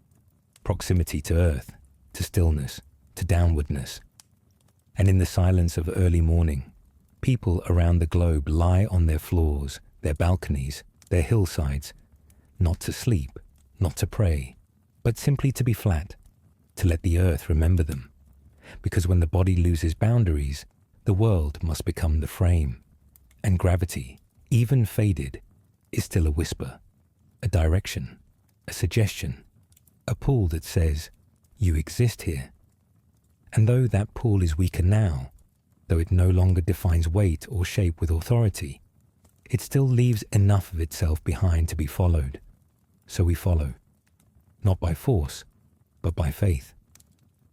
Proximity to earth, to stillness, to downwardness. And in the silence of early morning, people around the globe lie on their floors, their balconies, their hillsides, not to sleep, not to pray, but simply to be flat, to let the earth remember them. Because when the body loses boundaries, the world must become the frame. And gravity, even faded, is still a whisper, a direction, a suggestion, a pull that says, you exist here. And though that pull is weaker now, though it no longer defines weight or shape with authority, it still leaves enough of itself behind to be followed. So we follow, not by force, but by faith,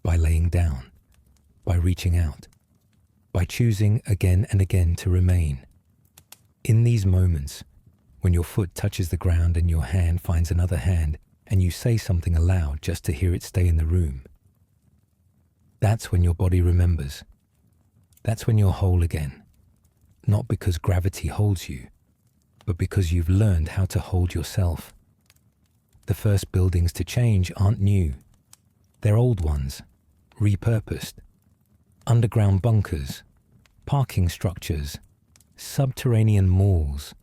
by laying down, by reaching out, by choosing again and again to remain. In these moments, when your foot touches the ground and your hand finds another hand, and you say something aloud just to hear it stay in the room, that's when your body remembers. That's when you're whole again. Not because gravity holds you, but because you've learned how to hold yourself. The first buildings to change aren't new. They're old ones, repurposed. Underground bunkers, parking structures, subterranean malls,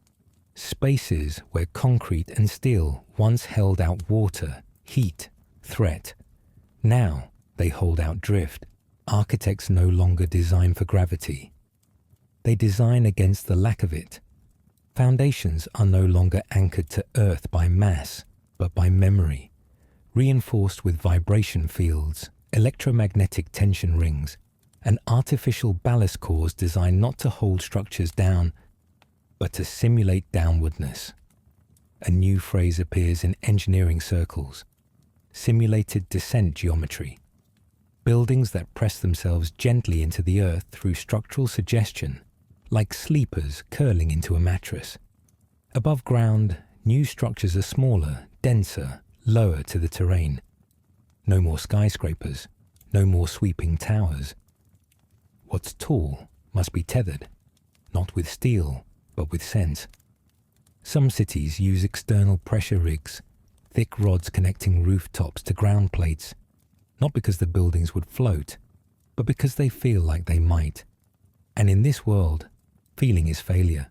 spaces where concrete and steel once held out water, heat, threat. Now they hold out drift. Architects no longer design for gravity. They design against the lack of it. Foundations are no longer anchored to earth by mass, but by memory, reinforced with vibration fields, electromagnetic tension rings, and artificial ballast cores designed not to hold structures down, but to simulate downwardness. A new phrase appears in engineering circles: simulated descent geometry. Buildings that press themselves gently into the earth through structural suggestion, like sleepers curling into a mattress. Above ground, new structures are smaller, denser, lower to the terrain. No more skyscrapers, no more sweeping towers. What's tall must be tethered, not with steel, but with sense. Some cities use external pressure rigs, thick rods connecting rooftops to ground plates, not because the buildings would float, but because they feel like they might. And in this world, feeling is failure.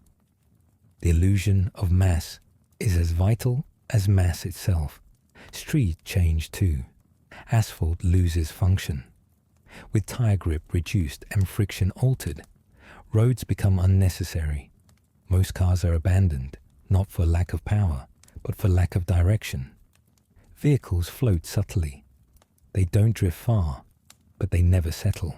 The illusion of mass is as vital as mass itself. Streets change too. Asphalt loses function. With tire grip reduced and friction altered, roads become unnecessary. Most cars are abandoned, not for lack of power, but for lack of direction. Vehicles float subtly. They don't drift far, but they never settle.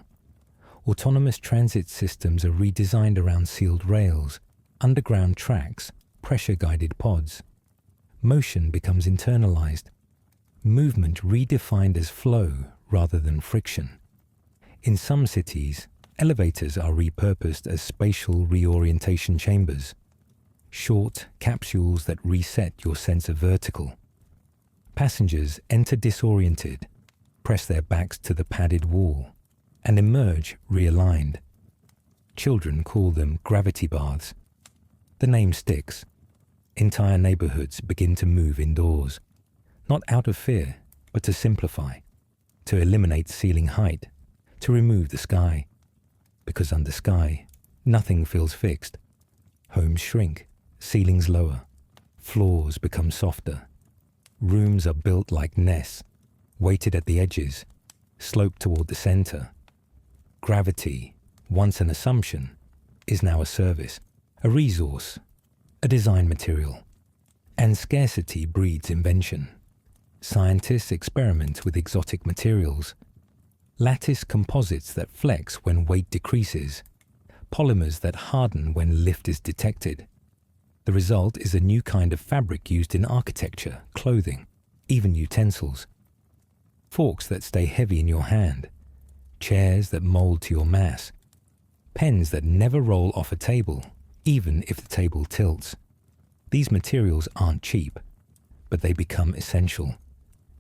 Autonomous transit systems are redesigned around sealed rails, underground tracks, pressure-guided pods. Motion becomes internalized. Movement redefined as flow rather than friction. In some cities, elevators are repurposed as spatial reorientation chambers, short capsules that reset your sense of vertical. Passengers enter disoriented, press their backs to the padded wall, and emerge realigned. Children call them gravity baths. The name sticks. Entire neighborhoods begin to move indoors, not out of fear, but to simplify, to eliminate ceiling height, to remove the sky. Because under sky, nothing feels fixed. Homes shrink, ceilings lower, floors become softer. Rooms are built like nests, weighted at the edges, sloped toward the center. Gravity, once an assumption, is now a service, a resource, a design material. And scarcity breeds invention. Scientists experiment with exotic materials, lattice composites that flex when weight decreases, polymers that harden when lift is detected. The result is a new kind of fabric used in architecture, clothing, even utensils. Forks that stay heavy in your hand, chairs that mold to your mass, pens that never roll off a table, even if the table tilts. These materials aren't cheap, but they become essential.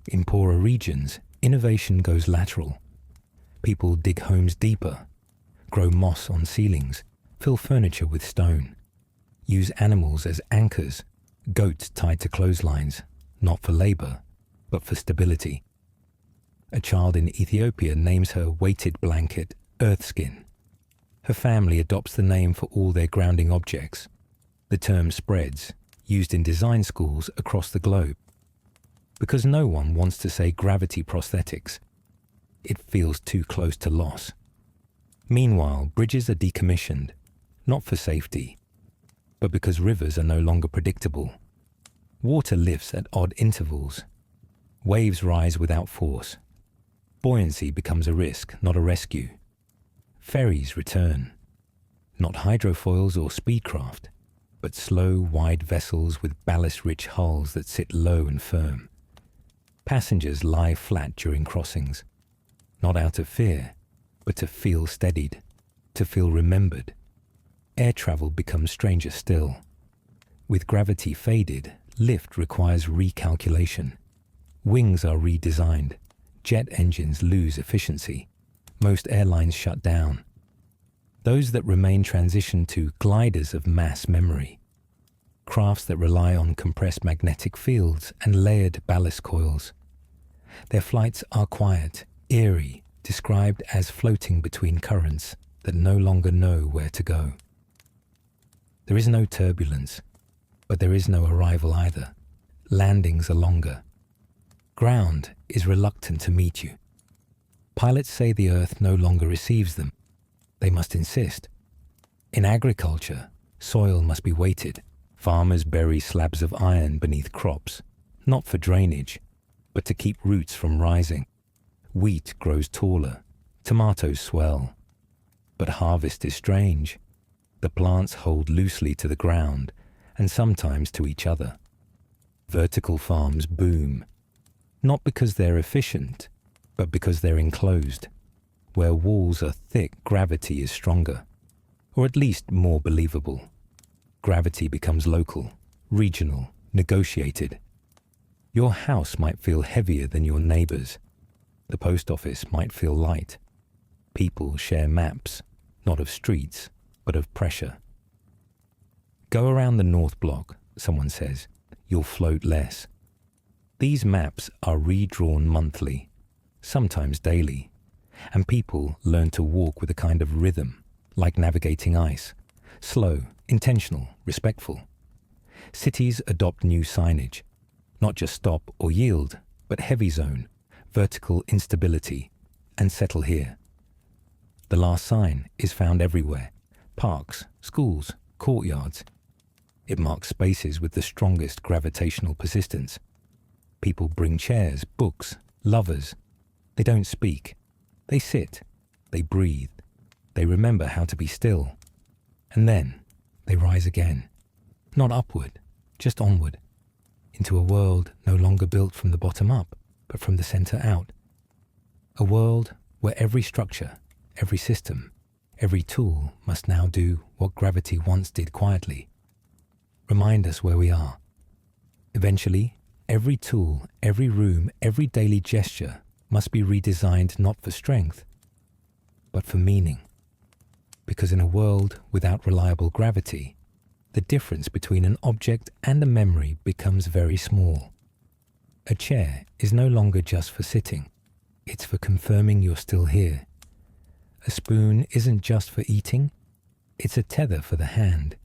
In poorer regions, innovation goes lateral. People dig homes deeper, grow moss on ceilings, fill furniture with stone, use animals as anchors, goats tied to clotheslines, not for labor, but for stability. A child in Ethiopia names her weighted blanket Earthskin. Her family adopts the name for all their grounding objects. The term spreads, used in design schools across the globe. Because no one wants to say gravity prosthetics. It feels too close to loss. Meanwhile, bridges are decommissioned, not for safety, but because rivers are no longer predictable. Water lifts at odd intervals. Waves rise without force. Buoyancy becomes a risk, not a rescue. Ferries return. Not hydrofoils or speedcraft, but slow, wide vessels with ballast-rich hulls that sit low and firm. Passengers lie flat during crossings, not out of fear, but to feel steadied, to feel remembered. Air travel becomes stranger still. With gravity faded, lift requires recalculation. Wings are redesigned. Jet engines lose efficiency. Most airlines shut down. Those that remain transition to gliders of mass memory, crafts that rely on compressed magnetic fields and layered ballast coils. Their flights are quiet, eerie, described as floating between currents that no longer know where to go. There is no turbulence, but there is no arrival either. Landings are longer. Ground is reluctant to meet you. Pilots say the Earth no longer receives them. They must insist. In agriculture, soil must be weighted. Farmers bury slabs of iron beneath crops, not for drainage, but to keep roots from rising. Wheat grows taller, tomatoes swell. But harvest is strange. The plants hold loosely to the ground and sometimes to each other. Vertical farms boom, not because they're efficient, but because they're enclosed. Where walls are thick, gravity is stronger, or at least more believable. Gravity becomes local, regional, negotiated. Your house might feel heavier than your neighbor's. The post office might feel light. People share maps, not of streets, but of pressure. Go around the North Block, someone says, you'll float less. These maps are redrawn monthly, sometimes daily, and people learn to walk with a kind of rhythm, like navigating ice, slow, intentional, respectful. Cities adopt new signage, not just stop or yield, but heavy zone, vertical instability, and settle here. The last sign is found everywhere: parks, schools, courtyards. It marks spaces with the strongest gravitational persistence. People bring chairs, books, lovers. They don't speak. They sit. They breathe. They remember how to be still. And then they rise again. Not upward, just onward. Into a world no longer built from the bottom up, but from the center out. A world where every structure, every system, every tool must now do what gravity once did quietly. Remind us where we are. Eventually, every tool, every room, every daily gesture must be redesigned not for strength, but for meaning. Because in a world without reliable gravity, the difference between an object and a memory becomes very small. A chair is no longer just for sitting. It's for confirming you're still here. A spoon isn't just for eating. It's a tether for the hand.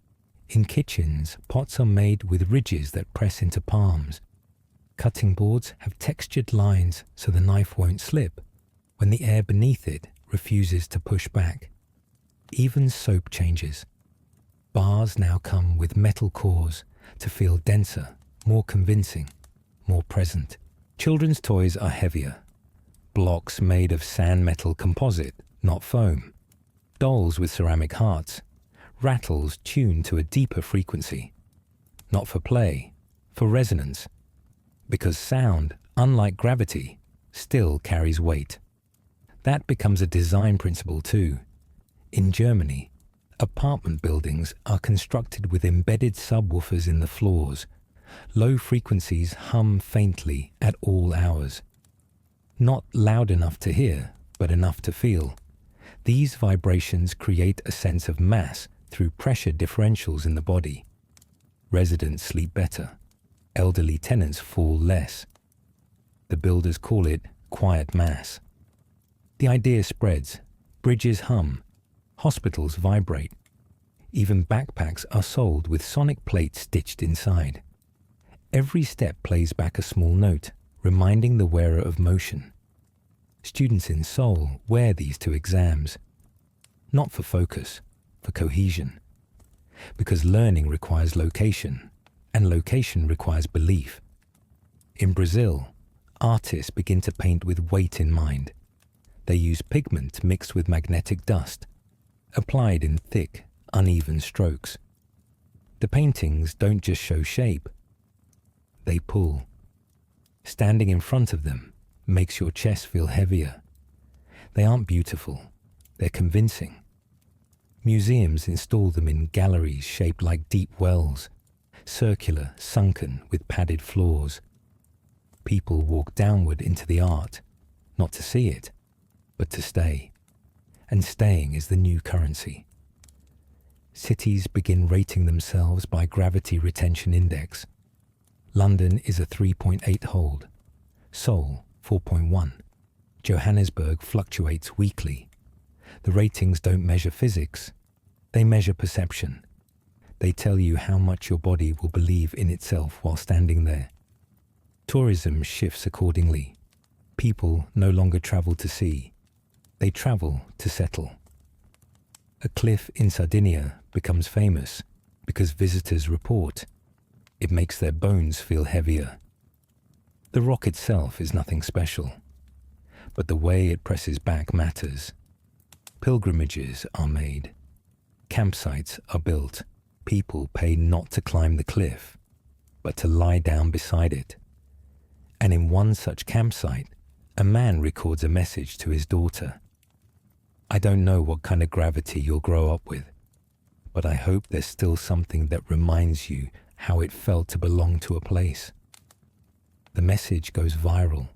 In kitchens, pots are made with ridges that press into palms. Cutting boards have textured lines so the knife won't slip when the air beneath it refuses to push back. Even soap changes. Bars now come with metal cores to feel denser, more convincing, more present. Children's toys are heavier. Blocks made of sand metal composite, not foam. Dolls with ceramic hearts. Rattles tuned to a deeper frequency. Not for play, for resonance. Because sound, unlike gravity, still carries weight. That becomes a design principle too. In Germany, apartment buildings are constructed with embedded subwoofers in the floors. Low frequencies hum faintly at all hours. Not loud enough to hear, but enough to feel. These vibrations create a sense of mass through pressure differentials in the body. Residents sleep better. Elderly tenants fall less. The builders call it quiet mass. The idea spreads. Bridges hum. Hospitals vibrate. Even backpacks are sold with sonic plates stitched inside. Every step plays back a small note, reminding the wearer of motion. Students in Seoul wear these to exams. Not for focus, for cohesion. Because learning requires location, and location requires belief. In Brazil, artists begin to paint with weight in mind. They use pigment mixed with magnetic dust, applied in thick, uneven strokes. The paintings don't just show shape, they pull. Standing in front of them makes your chest feel heavier. They aren't beautiful, they're convincing. Museums install them in galleries shaped like deep wells, circular, sunken, with padded floors. People walk downward into the art, not to see it, but to stay. And staying is the new currency. Cities begin rating themselves by gravity retention index. London is a 3.8 hold, Seoul 4.1. Johannesburg fluctuates weekly. The ratings don't measure physics, they measure perception. They tell you how much your body will believe in itself while standing there. Tourism shifts accordingly. People no longer travel to see, they travel to settle. A cliff in Sardinia becomes famous because visitors report. It makes their bones feel heavier. The rock itself is nothing special, but the way it presses back matters. Pilgrimages are made. Campsites are built. People pay not to climb the cliff, but to lie down beside it. And in one such campsite, a man records a message to his daughter. I don't know what kind of gravity you'll grow up with, but I hope there's still something that reminds you how it felt to belong to a place. The message goes viral,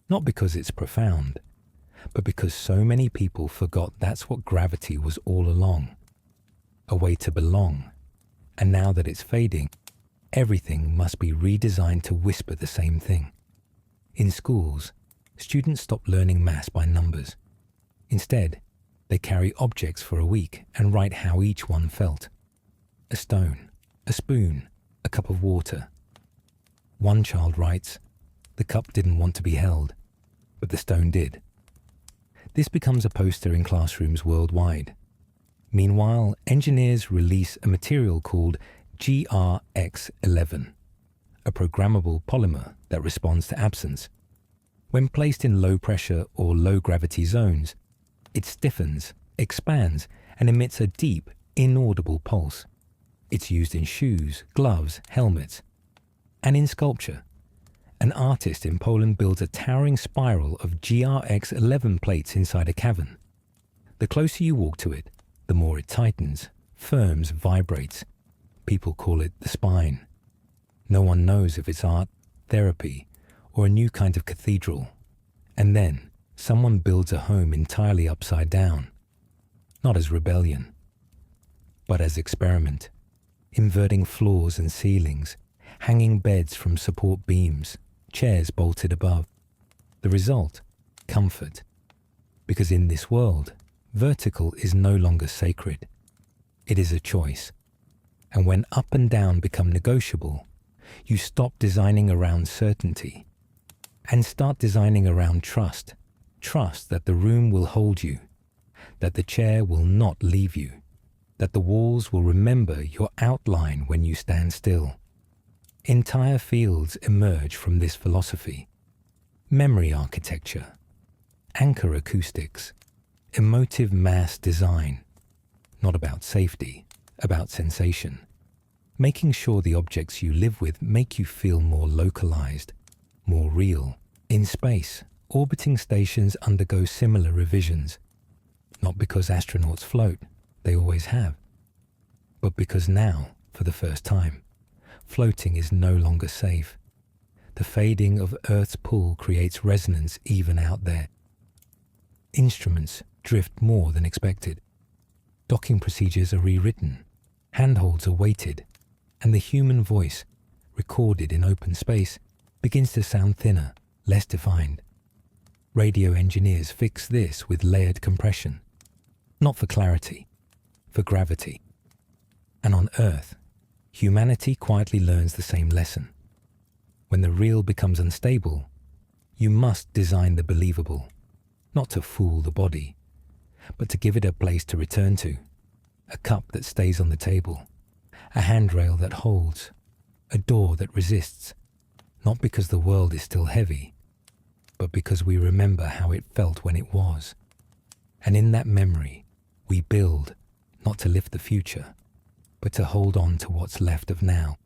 not because it's profound, but because so many people forgot that's what gravity was all along. A way to belong. And now that it's fading, everything must be redesigned to whisper the same thing. In schools, students stop learning maths by numbers. Instead, they carry objects for a week and write how each one felt. A stone, a spoon, a cup of water. One child writes, "The cup didn't want to be held, but the stone did." This becomes a poster in classrooms worldwide. Meanwhile, engineers release a material called GRX11, a programmable polymer that responds to absence. When placed in low pressure or low gravity zones, it stiffens, expands, and emits a deep, inaudible pulse. It's used in shoes, gloves, helmets, and in sculpture. An artist in Poland builds a towering spiral of GRX11 plates inside a cavern. The closer you walk to it, the more it tightens, firms, vibrates. People call it the spine. No one knows if it's art, therapy, or a new kind of cathedral. And then, someone builds a home entirely upside down. Not as rebellion, but as experiment. Inverting floors and ceilings, hanging beds from support beams, chairs bolted above. The result? Comfort. Because in this world, vertical is no longer sacred. It is a choice. And when up and down become negotiable, you stop designing around certainty and start designing around trust. Trust that the room will hold you, that the chair will not leave you, that the walls will remember your outline when you stand still. Entire fields emerge from this philosophy. Memory architecture, anchor acoustics, emotive mass design, not about safety, about sensation, making sure the objects you live with make you feel more localized, more real. In space, orbiting stations undergo similar revisions, not because astronauts float, they always have, but because now, for the first time, floating is no longer safe. The fading of Earth's pull creates resonance even out there. Instruments drift more than expected. Docking procedures are rewritten, handholds are weighted, and the human voice, recorded in open space, begins to sound thinner, less defined. Radio engineers fix this with layered compression, not for clarity, for gravity. And on Earth, humanity quietly learns the same lesson. When the real becomes unstable, you must design the believable, not to fool the body, but to give it a place to return to, a cup that stays on the table, a handrail that holds, a door that resists, not because the world is still heavy, but because we remember how it felt when it was. And in that memory, we build, not to lift the future, but to hold on to what's left of now.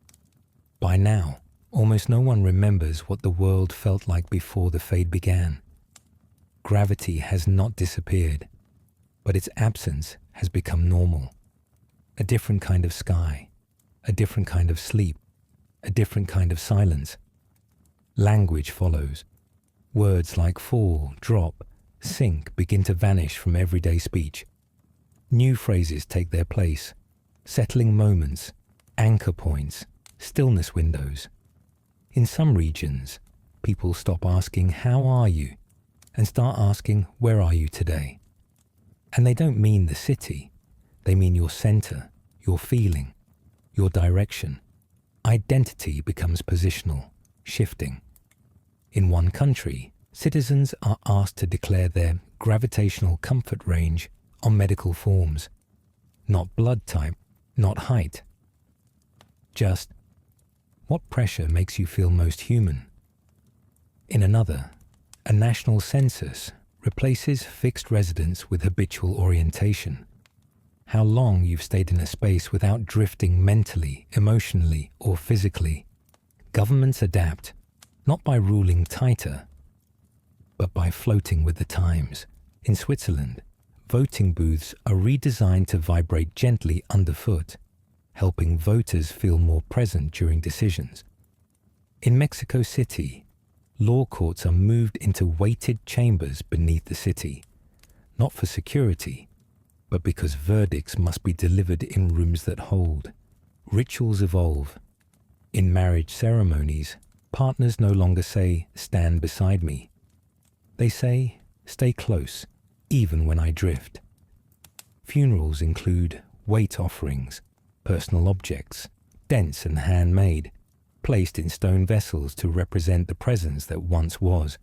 By now, almost no one remembers what the world felt like before the fade began. Gravity has not disappeared, but its absence has become normal. A different kind of sky, a different kind of sleep, a different kind of silence. Language follows. Words like fall, drop, sink begin to vanish from everyday speech. New phrases take their place. Settling moments, anchor points, stillness windows. In some regions, people stop asking, "How are you?" and start asking, "Where are you today?" And they don't mean the city. They mean your center, your feeling, your direction. Identity becomes positional, shifting. In one country, citizens are asked to declare their gravitational comfort range on medical forms, not blood type, not height. Just, what pressure makes you feel most human? In another, a national census replaces fixed residence with habitual orientation. How long you've stayed in a space without drifting mentally, emotionally, or physically. Governments adapt, not by ruling tighter, but by floating with the times. In Switzerland, voting booths are redesigned to vibrate gently underfoot, helping voters feel more present during decisions. In Mexico City, law courts are moved into weighted chambers beneath the city, not for security, but because verdicts must be delivered in rooms that hold. Rituals evolve. In marriage ceremonies, partners no longer say, "Stand beside me." They say, "Stay close, even when I drift." Funerals include weight offerings, personal objects, dense and handmade, placed in stone vessels to represent the presence that once was.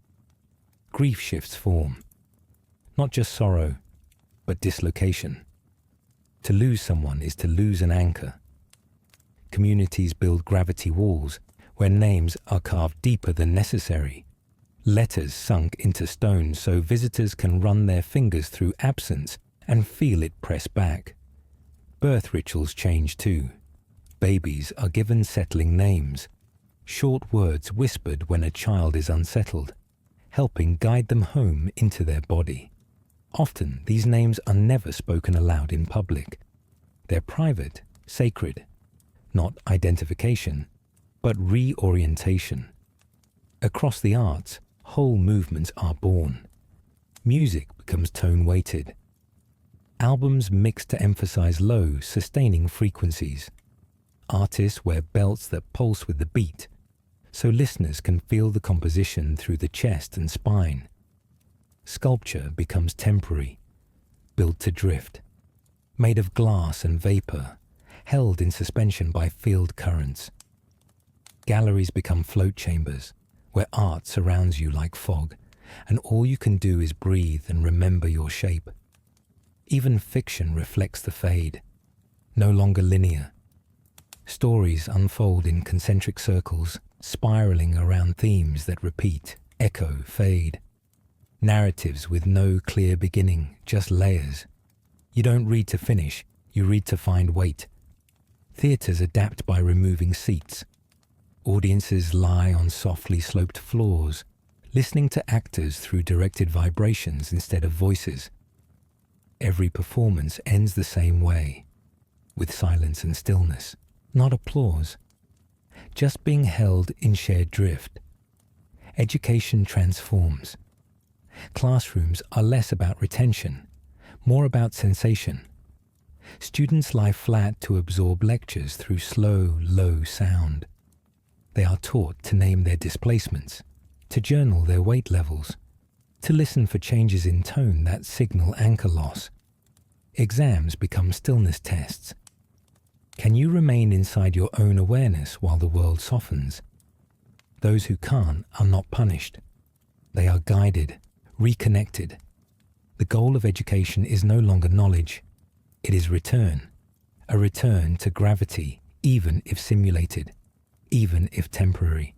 Grief shifts form. Not just sorrow, but dislocation. To lose someone is to lose an anchor. Communities build gravity walls where names are carved deeper than necessary. Letters sunk into stone so visitors can run their fingers through absence and feel it press back. Birth rituals change too. Babies are given settling names, short words whispered when a child is unsettled, helping guide them home into their body. Often, these names are never spoken aloud in public. They're private, sacred, not identification, but reorientation. Across the arts, whole movements are born. Music becomes tone-weighted. Albums mix to emphasize low, sustaining frequencies. Artists wear belts that pulse with the beat, so listeners can feel the composition through the chest and spine. Sculpture becomes temporary, built to drift, made of glass and vapor, held in suspension by field currents. Galleries become float chambers, where art surrounds you like fog, and all you can do is breathe and remember your shape. Even fiction reflects the fade, no longer linear. Stories unfold in concentric circles, spiraling around themes that repeat, echo, fade. Narratives with no clear beginning, just layers. You don't read to finish, you read to find weight. Theatres adapt by removing seats. Audiences lie on softly sloped floors, listening to actors through directed vibrations instead of voices. Every performance ends the same way, with silence and stillness, not applause, just being held in shared drift. Education transforms. Classrooms are less about retention, more about sensation. Students lie flat to absorb lectures through slow, low sound. They are taught to name their displacements, to journal their weight levels, to listen for changes in tone that signal anchor loss. Exams become stillness tests. Can you remain inside your own awareness while the world softens? Those who can't are not punished. They are guided, reconnected. The goal of education is no longer knowledge. It is return. A return to gravity, even if simulated, even if temporary.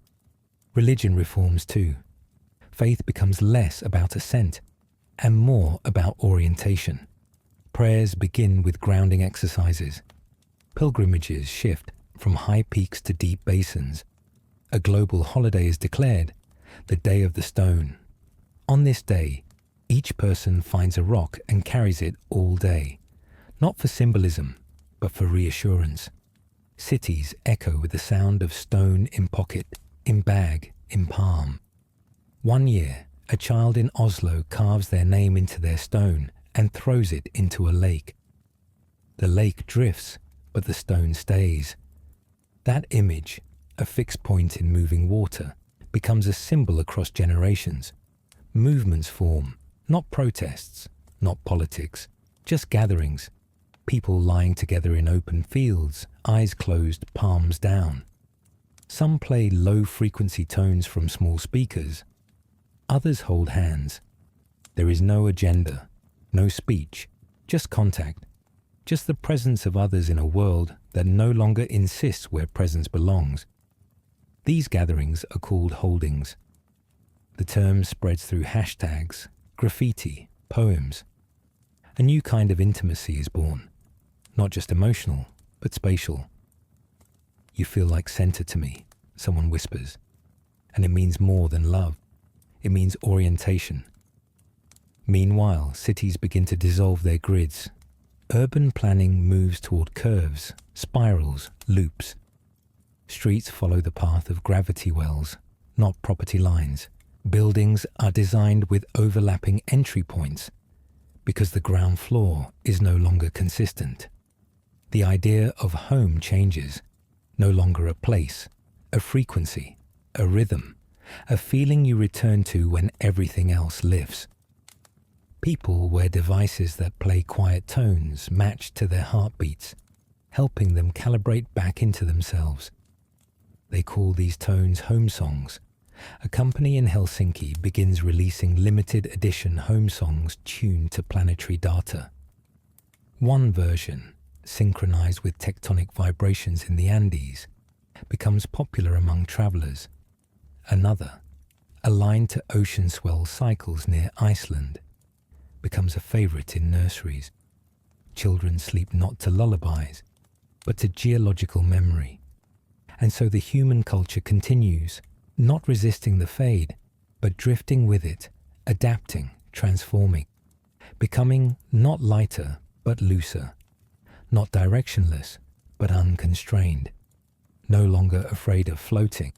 Religion reforms too. Faith becomes less about assent and more about orientation. Prayers begin with grounding exercises. Pilgrimages shift from high peaks to deep basins. A global holiday is declared, the Day of the Stone. On this day, each person finds a rock and carries it all day, not for symbolism, but for reassurance. Cities echo with the sound of stone in pocket, in bag, in palm. One year, a child in Oslo carves their name into their stone and throws it into a lake. The lake drifts, but the stone stays. That image, a fixed point in moving water, becomes a symbol across generations. Movements form, not protests, not politics, just gatherings. People lying together in open fields, eyes closed, palms down. Some play low-frequency tones from small speakers. Others hold hands. There is no agenda, no speech, just contact, just the presence of others in a world that no longer insists where presence belongs. These gatherings are called holdings. The term spreads through hashtags, graffiti, poems. A new kind of intimacy is born, not just emotional, but spatial. "You feel like center to me," someone whispers, and it means more than love. It means orientation. Meanwhile, cities begin to dissolve their grids. Urban planning moves toward curves, spirals, loops. Streets follow the path of gravity wells, not property lines. Buildings are designed with overlapping entry points because the ground floor is no longer consistent. The idea of home changes, no longer a place, a frequency, a rhythm, a feeling you return to when everything else lifts. People wear devices that play quiet tones matched to their heartbeats, helping them calibrate back into themselves. They call these tones home songs. A company in Helsinki begins releasing limited edition home songs tuned to planetary data. One version, synchronized with tectonic vibrations in the Andes, becomes popular among travelers. Another, aligned to ocean swell cycles near Iceland, becomes a favorite in nurseries. Children sleep not to lullabies, but to geological memory. And so the human culture continues, not resisting the fade, but drifting with it, adapting, transforming, becoming not lighter, but looser, not directionless, but unconstrained, no longer afraid of floating,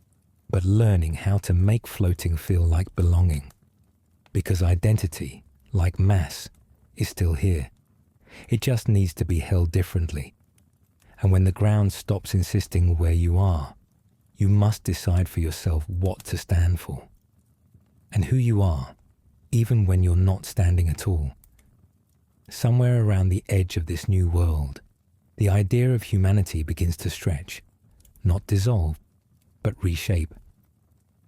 but learning how to make floating feel like belonging. Because identity, like mass, is still here. It just needs to be held differently. And when the ground stops insisting where you are, you must decide for yourself what to stand for and who you are, even when you're not standing at all. Somewhere around the edge of this new world, the idea of humanity begins to stretch, not dissolve, but reshape.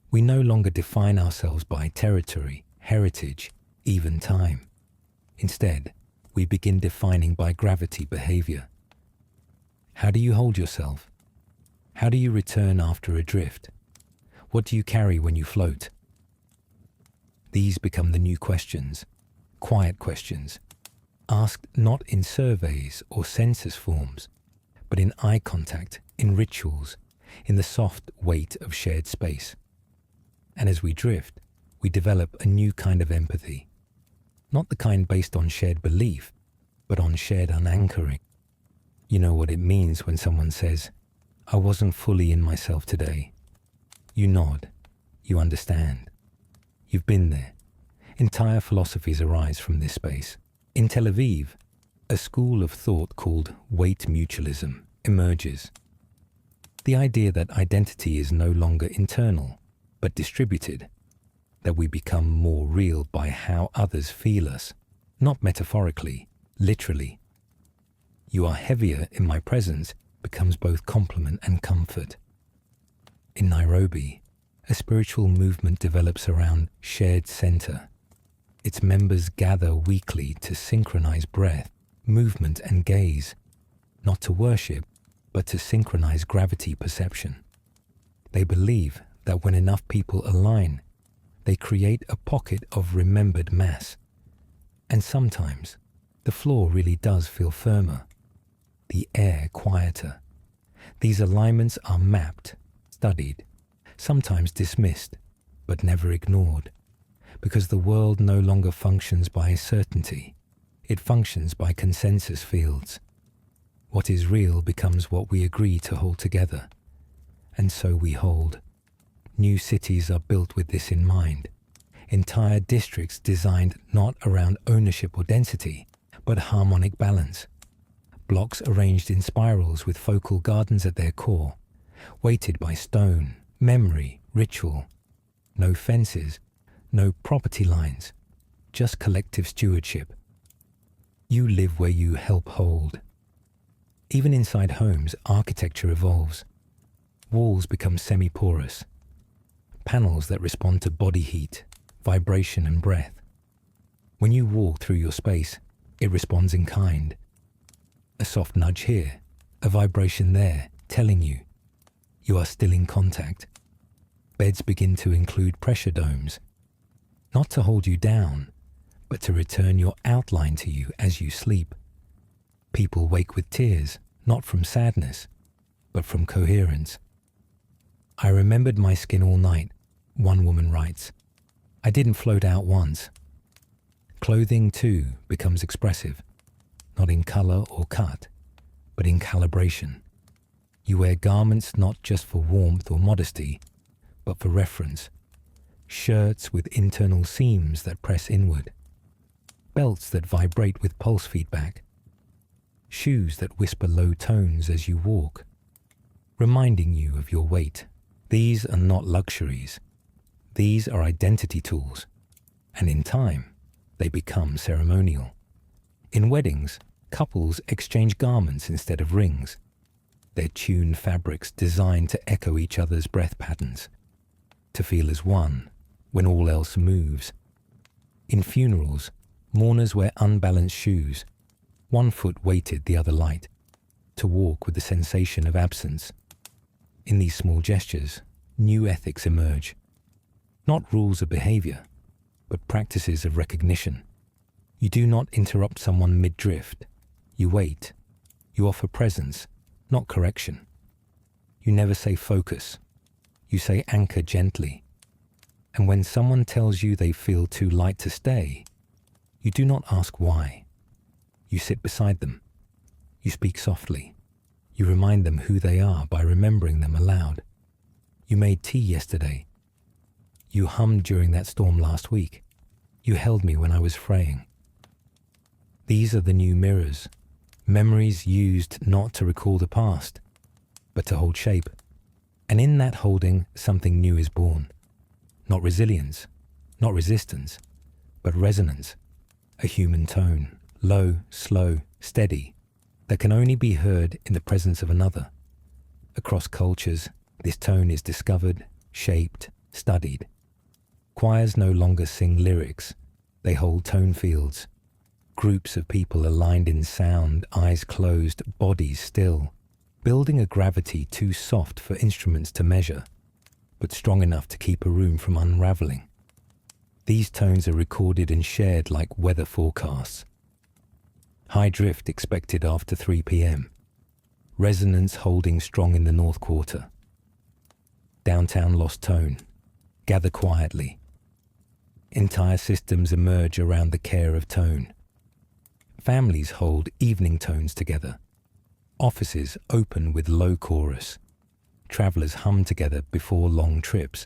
We no longer define ourselves by territory, heritage, even time. Instead, we begin defining by gravity behavior. How do you hold yourself? How do you return after a drift? What do you carry when you float? These become the new questions, quiet questions, asked not in surveys or census forms, but in eye contact, in rituals, in the soft weight of shared space. And as we drift, we develop a new kind of empathy, not the kind based on shared belief, but on shared unanchoring. You know what it means when someone says, "I wasn't fully in myself today." You nod. You understand. You've been there. Entire philosophies arise from this space. In Tel Aviv, a school of thought called weight mutualism emerges. The idea that identity is no longer internal, but distributed, that we become more real by how others feel us, not metaphorically, literally. You are heavier in my presence becomes both compliment and comfort. In Nairobi, a spiritual movement develops around shared center. Its members gather weekly to synchronize breath, movement, and gaze, not to worship, but to synchronize gravity perception. They believe that when enough people align, they create a pocket of remembered mass. And sometimes, the floor really does feel firmer, the air quieter. These alignments are mapped, studied, sometimes dismissed, but never ignored, because the world no longer functions by certainty. It functions by consensus fields. What is real becomes what we agree to hold together, and so we hold. New cities are built with this in mind. Entire districts designed not around ownership or density, but harmonic balance. Blocks arranged in spirals with focal gardens at their core, weighted by stone, memory, ritual. No fences, no property lines, just collective stewardship. You live where you help hold. Even inside homes, architecture evolves. Walls become semi-porous. Panels that respond to body heat, vibration and breath. When you walk through your space, it responds in kind. A soft nudge here, a vibration there, telling you are still in contact. Beds begin to include pressure domes, not to hold you down, but to return your outline to you as you sleep. People wake with tears, not from sadness, but from coherence. "I remembered my skin all night," one woman writes. "I didn't float out once." Clothing, too, becomes expressive, not in color or cut, but in calibration. You wear garments not just for warmth or modesty, but for reference. Shirts with internal seams that press inward. Belts that vibrate with pulse feedback. Shoes that whisper low tones as you walk, reminding you of your weight. These are not luxuries. These are identity tools. And in time, they become ceremonial. In weddings, couples exchange garments instead of rings. Their tuned fabrics designed to echo each other's breath patterns, to feel as one when all else moves. In funerals, mourners wear unbalanced shoes, one foot weighted, the other light, to walk with the sensation of absence. In these small gestures, new ethics emerge. Not rules of behavior, but practices of recognition. You do not interrupt someone mid-drift. You wait. You offer presence, not correction. You never say focus. You say anchor gently. And when someone tells you they feel too light to stay, you do not ask why. You sit beside them. You speak softly. You remind them who they are by remembering them aloud. You made tea yesterday. You hummed during that storm last week. You held me when I was fraying. These are the new mirrors, memories used not to recall the past, but to hold shape. And in that holding, something new is born. Not resilience, not resistance, but resonance. A human tone, low, slow, steady, that can only be heard in the presence of another. Across cultures, this tone is discovered, shaped, studied. Choirs no longer sing lyrics, they hold tone fields. Groups of people aligned in sound, eyes closed, bodies still, building a gravity too soft for instruments to measure, but strong enough to keep a room from unraveling. These tones are recorded and shared like weather forecasts. High drift expected after 3 p.m. Resonance holding strong in the North Quarter. Downtown lost tone. Gather quietly. Entire systems emerge around the care of tone. Families hold evening tones together. Offices open with low chorus. Travelers hum together before long trips.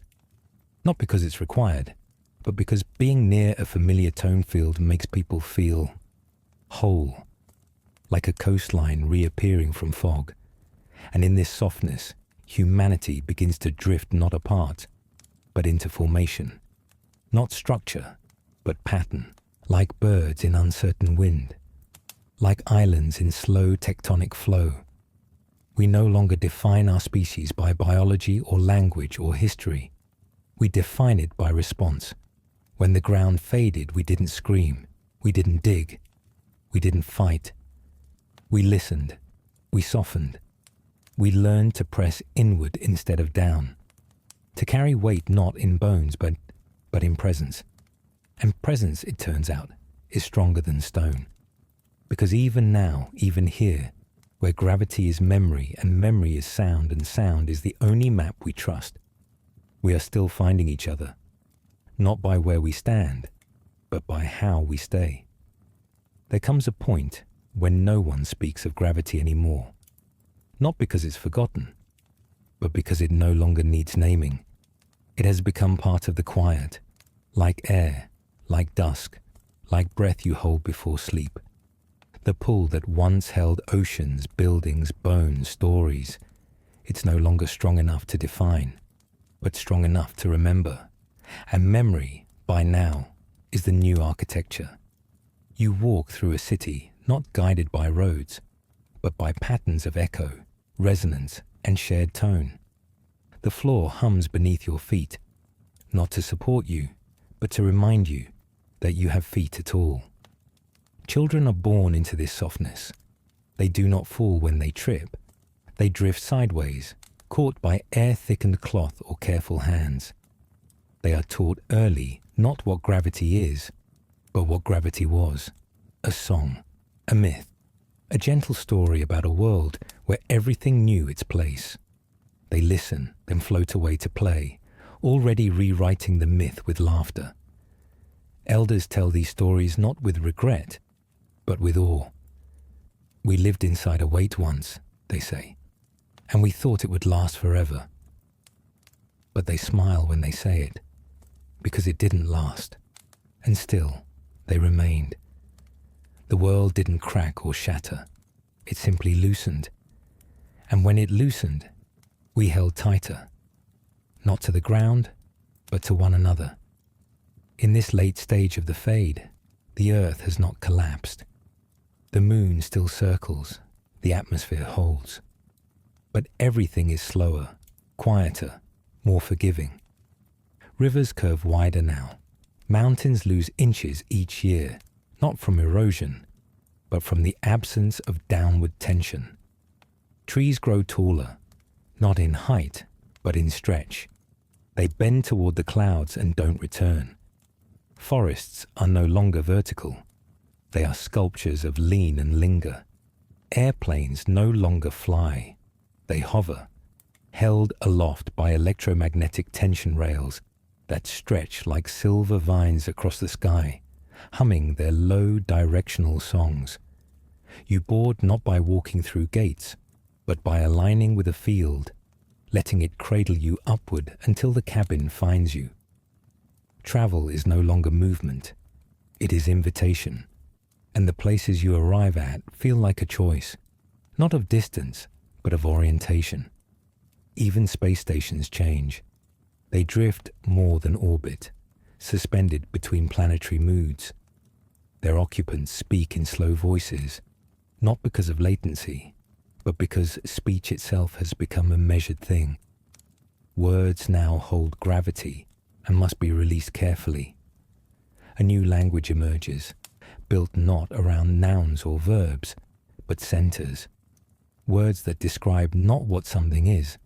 Not because it's required, but because being near a familiar tone field makes people feel whole, like a coastline reappearing from fog. And in this softness, humanity begins to drift not apart, but into formation. Not structure, but pattern, like birds in uncertain wind, like islands in slow tectonic flow. We no longer define our species by biology or language or history. We define it by response. When the ground faded, we didn't scream, we didn't dig, we didn't fight. We listened, we softened. We learned to press inward instead of down, to carry weight not in bones but in presence. And presence, it turns out, is stronger than stone. Because even now, even here, where gravity is memory and memory is sound and sound is the only map we trust, we are still finding each other, not by where we stand, but by how we stay. There comes a point when no one speaks of gravity anymore, not because it's forgotten, but because it no longer needs naming. It has become part of the quiet, like air, like dusk, like breath you hold before sleep. The pull that once held oceans, buildings, bones, stories, it's no longer strong enough to define, but strong enough to remember. And memory, by now, is the new architecture. You walk through a city not guided by roads, but by patterns of echo, resonance, and shared tone. The floor hums beneath your feet, not to support you, but to remind you that you have feet at all. Children are born into this softness. They do not fall when they trip. They drift sideways, caught by air-thickened cloth or careful hands. They are taught early not what gravity is, but what gravity was. A song, a myth, a gentle story about a world where everything knew its place. They listen, then float away to play, already rewriting the myth with laughter. Elders tell these stories not with regret, but with awe. We lived inside a weight once, they say, and we thought it would last forever. but they smile when they say it, because it didn't last. And still, they remained. The world didn't crack or shatter. It simply loosened. And when it loosened, we held tighter, not to the ground, but to one another. In this late stage of the fade, the earth has not collapsed. The moon still circles, the atmosphere holds. But everything is slower, quieter, more forgiving. Rivers curve wider now. Mountains lose inches each year, not from erosion, but from the absence of downward tension. Trees grow taller, not in height, but in stretch. They bend toward the clouds and don't return. Forests are no longer vertical. They are sculptures of lean and linger. Airplanes no longer fly. They hover, held aloft by electromagnetic tension rails that stretch like silver vines across the sky, humming their low directional songs. You board not by walking through gates, but by aligning with a field, letting it cradle you upward until the cabin finds you. Travel is no longer movement, it is invitation, and the places you arrive at feel like a choice, not of distance, but of orientation. Even space stations change. They drift more than orbit, suspended between planetary moods. Their occupants speak in slow voices, not because of latency, but because speech itself has become a measured thing. Words now hold gravity and must be released carefully. A new language emerges, built not around nouns or verbs, but centers. Words that describe not what something is,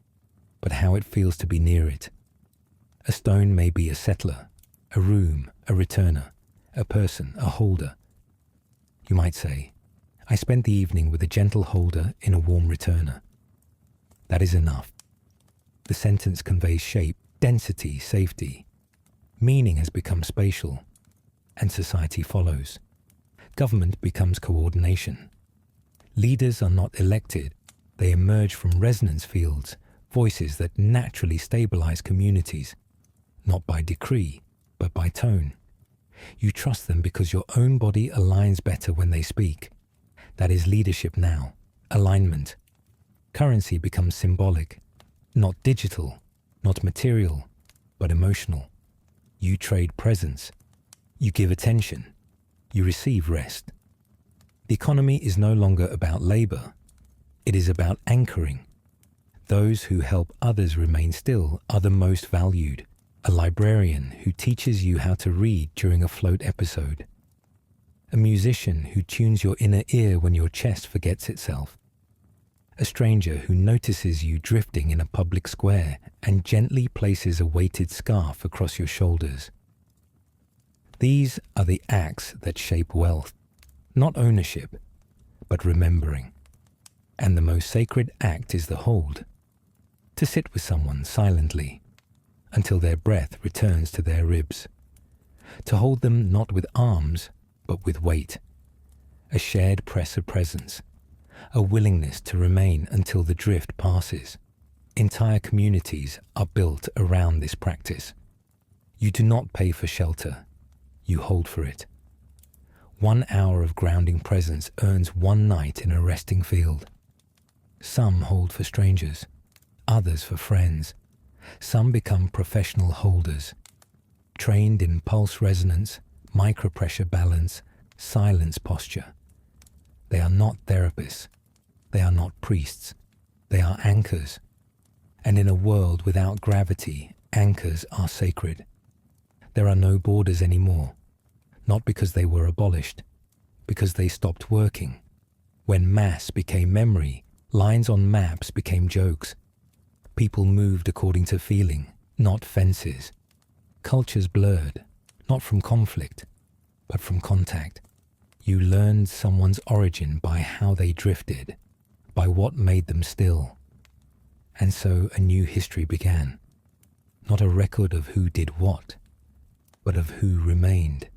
but how it feels to be near it. A stone may be a settler, a room, a returner, a person, a holder. You might say, I spent the evening with a gentle holder in a warm returner. That is enough. The sentence conveys shape, density, safety. Meaning has become spatial, and society follows. Government becomes coordination. Leaders are not elected, they emerge from resonance fields, voices that naturally stabilize communities, not by decree, but by tone. You trust them because your own body aligns better when they speak. That is leadership now, alignment. Currency becomes symbolic, not digital, not material, but emotional. You trade presence. You give attention. You receive rest. The economy is no longer about labor. It is about anchoring. Those who help others remain still are the most valued. A librarian who teaches you how to read during a float episode. A musician who tunes your inner ear when your chest forgets itself. A stranger who notices you drifting in a public square and gently places a weighted scarf across your shoulders. These are the acts that shape wealth, not ownership, but remembering. And the most sacred act is the hold. To sit with someone silently until their breath returns to their ribs. To hold them not with arms, but with weight. A shared press of presence. A willingness to remain until the drift passes. Entire communities are built around this practice. You do not pay for shelter. You hold for it. 1 hour of grounding presence earns 1 night in a resting field. Some hold for strangers, others for friends. Some become professional holders, trained in pulse resonance, micropressure balance, silence posture. They are not therapists. They are not priests. They are anchors. And in a world without gravity, anchors are sacred. There are no borders anymore, not because they were abolished, because they stopped working. When mass became memory, lines on maps became jokes. People moved according to feeling, not fences. Cultures blurred, not from conflict, but from contact. You learned someone's origin by how they drifted, by what made them still. And so a new history began. Not a record of who did what, but of who remained,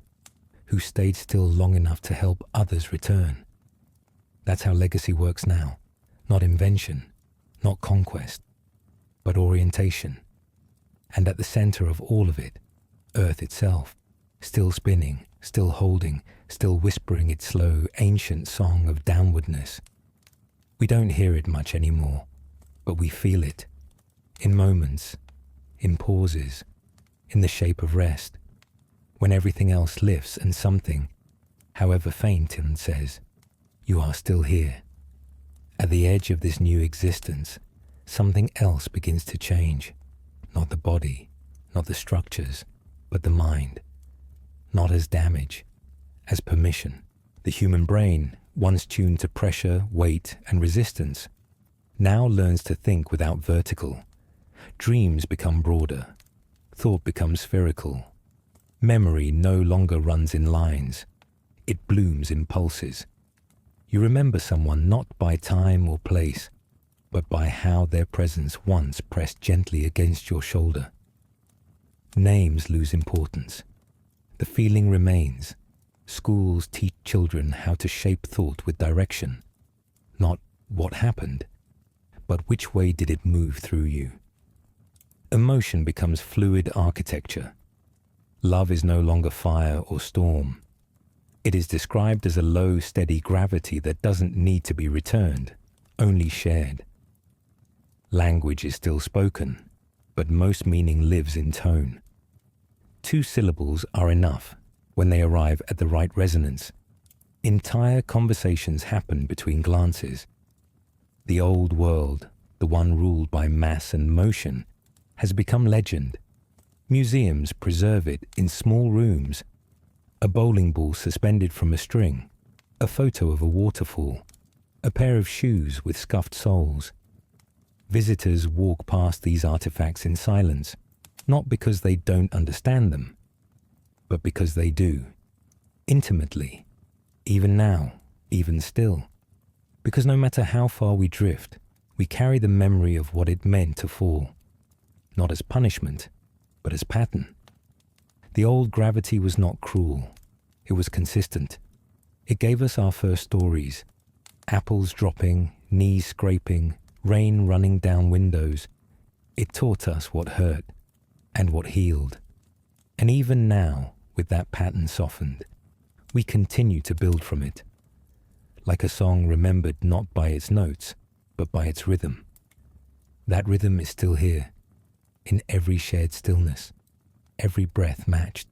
who stayed still long enough to help others return. That's how legacy works now. Not invention, not conquest, but orientation. And at the center of all of it, Earth itself, still spinning, still holding, still whispering its slow, ancient song of downwardness. We don't hear it much anymore, but we feel it, in moments, in pauses, in the shape of rest, when everything else lifts and something, however faint, and says, "You are still here." At the edge of this new existence, something else begins to change. Not the body, not the structures, but the mind. Not as damage, as permission. The human brain, once tuned to pressure, weight, and resistance, now learns to think without vertical. Dreams become broader. Thought becomes spherical. Memory no longer runs in lines. It blooms in pulses. You remember someone not by time or place, but by how their presence once pressed gently against your shoulder. Names lose importance. The feeling remains. Schools teach children how to shape thought with direction. Not what happened, but which way did it move through you. Emotion becomes fluid architecture. Love is no longer fire or storm. It is described as a low, steady gravity that doesn't need to be returned, only shared. Language is still spoken, but most meaning lives in tone. 2 syllables are enough when they arrive at the right resonance. Entire conversations happen between glances. The old world, the one ruled by mass and motion, has become legend. Museums preserve it in small rooms. A bowling ball suspended from a string, a photo of a waterfall, a pair of shoes with scuffed soles. Visitors walk past these artifacts in silence, not because they don't understand them, but because they do, intimately, even now, even still. Because no matter how far we drift, we carry the memory of what it meant to fall, not as punishment, but as pattern. The old gravity was not cruel. It was consistent. It gave us our first stories. Apples dropping, knees scraping, rain running down windows. It taught us what hurt and what healed. And even now, with that pattern softened, we continue to build from it. Like a song remembered not by its notes, but by its rhythm. That rhythm is still here, in every shared stillness, every breath matched,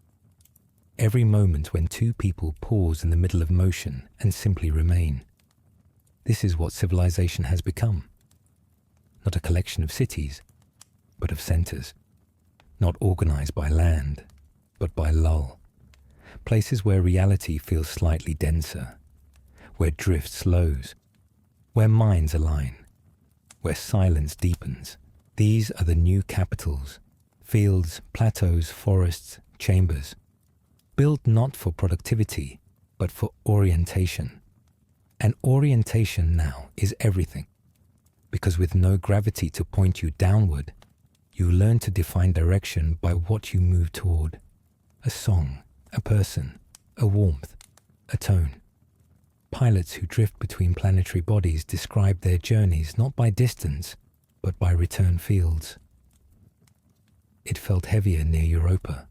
every moment when 2 people pause in the middle of motion and simply remain. This is what civilization has become. Not a collection of cities, but of centers. Not organized by land, but by lull. Places where reality feels slightly denser, where drift slows, where minds align, where silence deepens. These are the new capitals, fields, plateaus, forests, chambers, built not for productivity, but for orientation. And orientation now is everything, because with no gravity to point you downward, you learn to define direction by what you move toward. A song, a person, a warmth, a tone. Pilots who drift between planetary bodies describe their journeys not by distance, but by return fields. It felt heavier near Europa.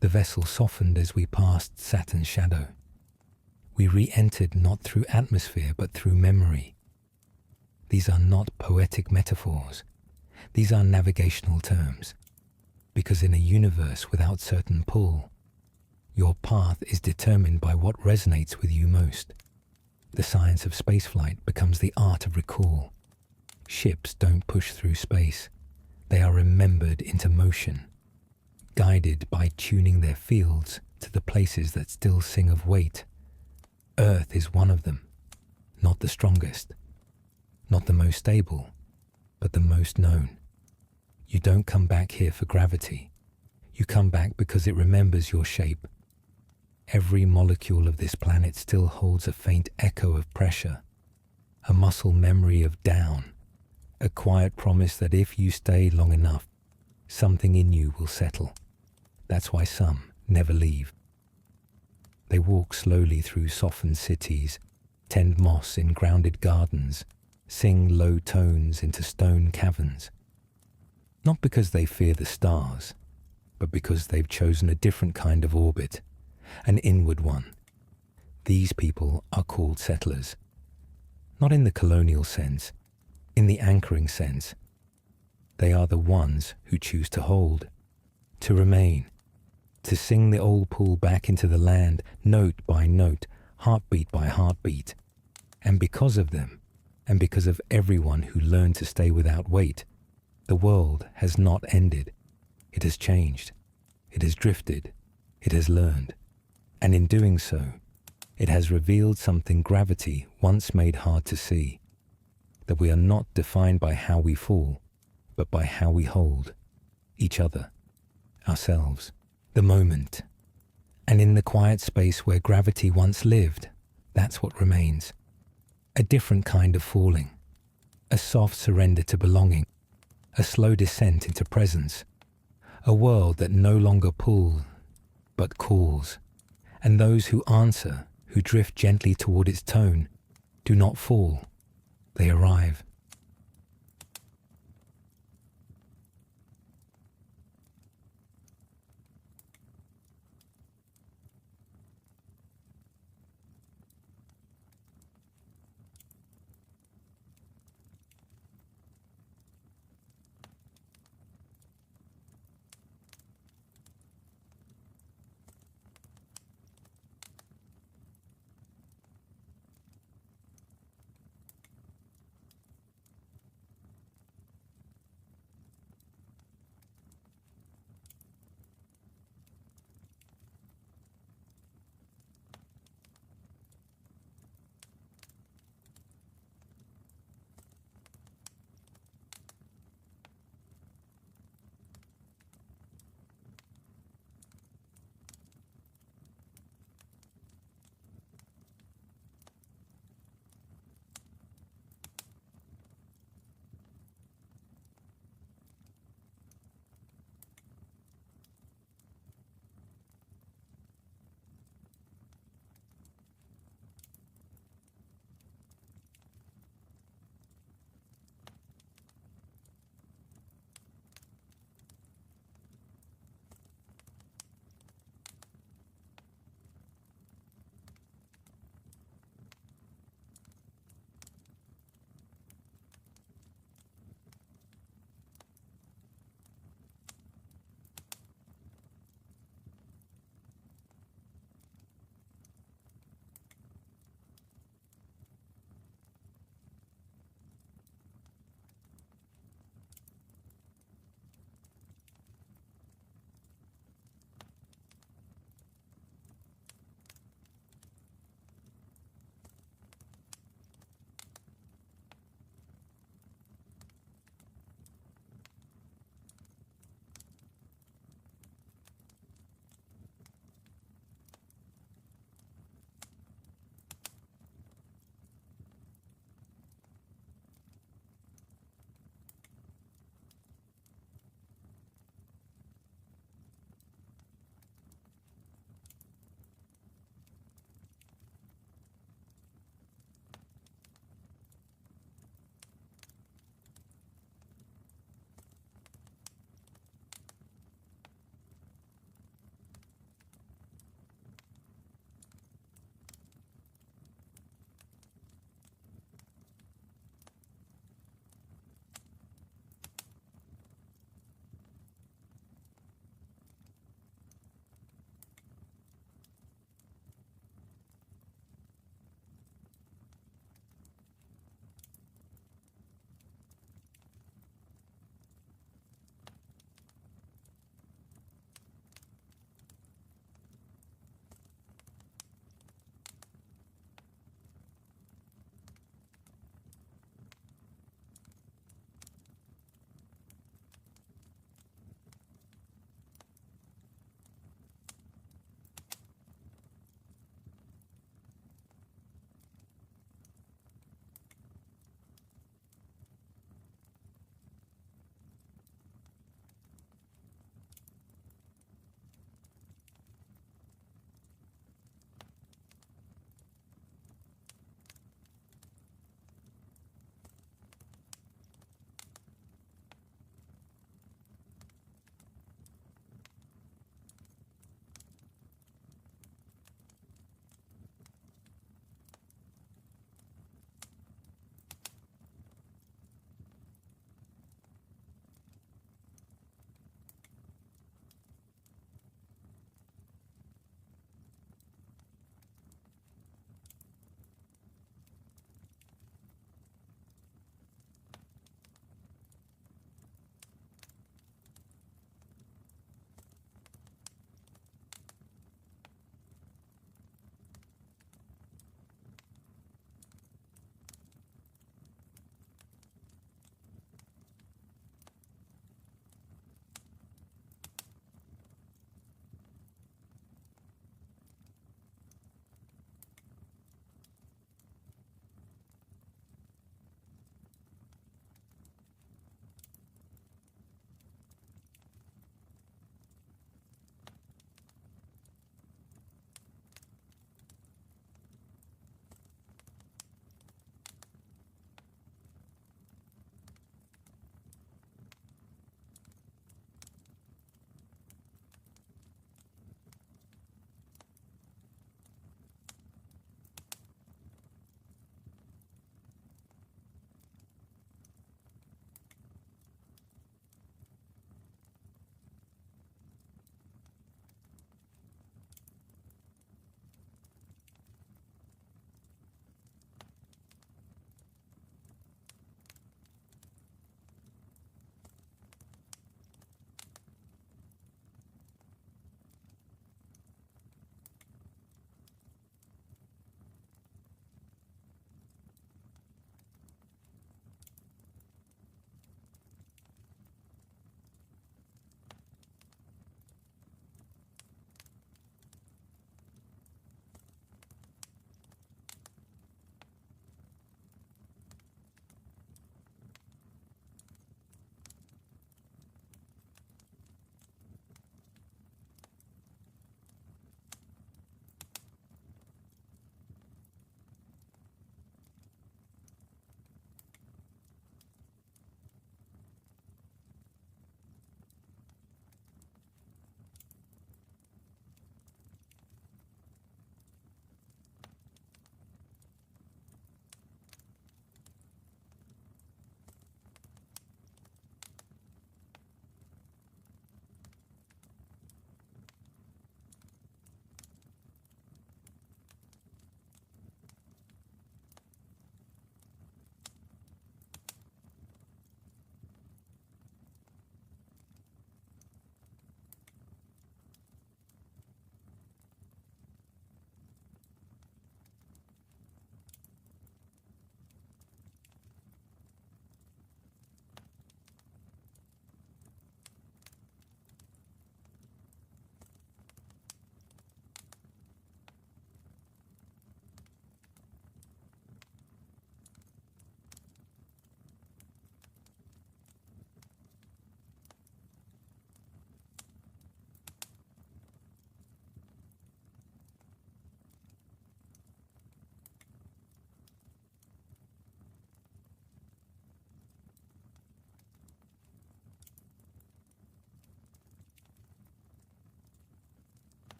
The vessel softened as we passed Saturn's shadow. We re-entered not through atmosphere, but through memory. These are not poetic metaphors. These are navigational terms, because in a universe without certain pull, your path is determined by what resonates with you most. The science of spaceflight becomes the art of recall. Ships don't push through space. They are remembered into motion, guided by tuning their fields to the places that still sing of weight. Earth is one of them, not the strongest, not the most stable, but the most known. You don't come back here for gravity. You come back because it remembers your shape. Every molecule of this planet still holds a faint echo of pressure, a muscle memory of down, a quiet promise that if you stay long enough, something in you will settle. That's why some never leave. They walk slowly through softened cities, tend moss in grounded gardens, sing low tones into stone caverns. not because they fear the stars, but because they've chosen a different kind of orbit, an inward one. These people are called settlers, not in the colonial sense, in the anchoring sense. They are the ones who choose to hold, to remain, to sing the old pool back into the land, note by note, heartbeat by heartbeat. And because of them, and because of everyone who learned to stay without weight, the world has not ended. It has changed. It has drifted. It has learned. And in doing so, it has revealed something gravity once made hard to see, that we are not defined by how we fall, but by how we hold each other, ourselves, the moment. And in the quiet space where gravity once lived, that's what remains. A different kind of falling, a soft surrender to belonging, a slow descent into presence, a world that no longer pulls, but calls. And those who answer, who drift gently toward its tone, do not fall, they arrive.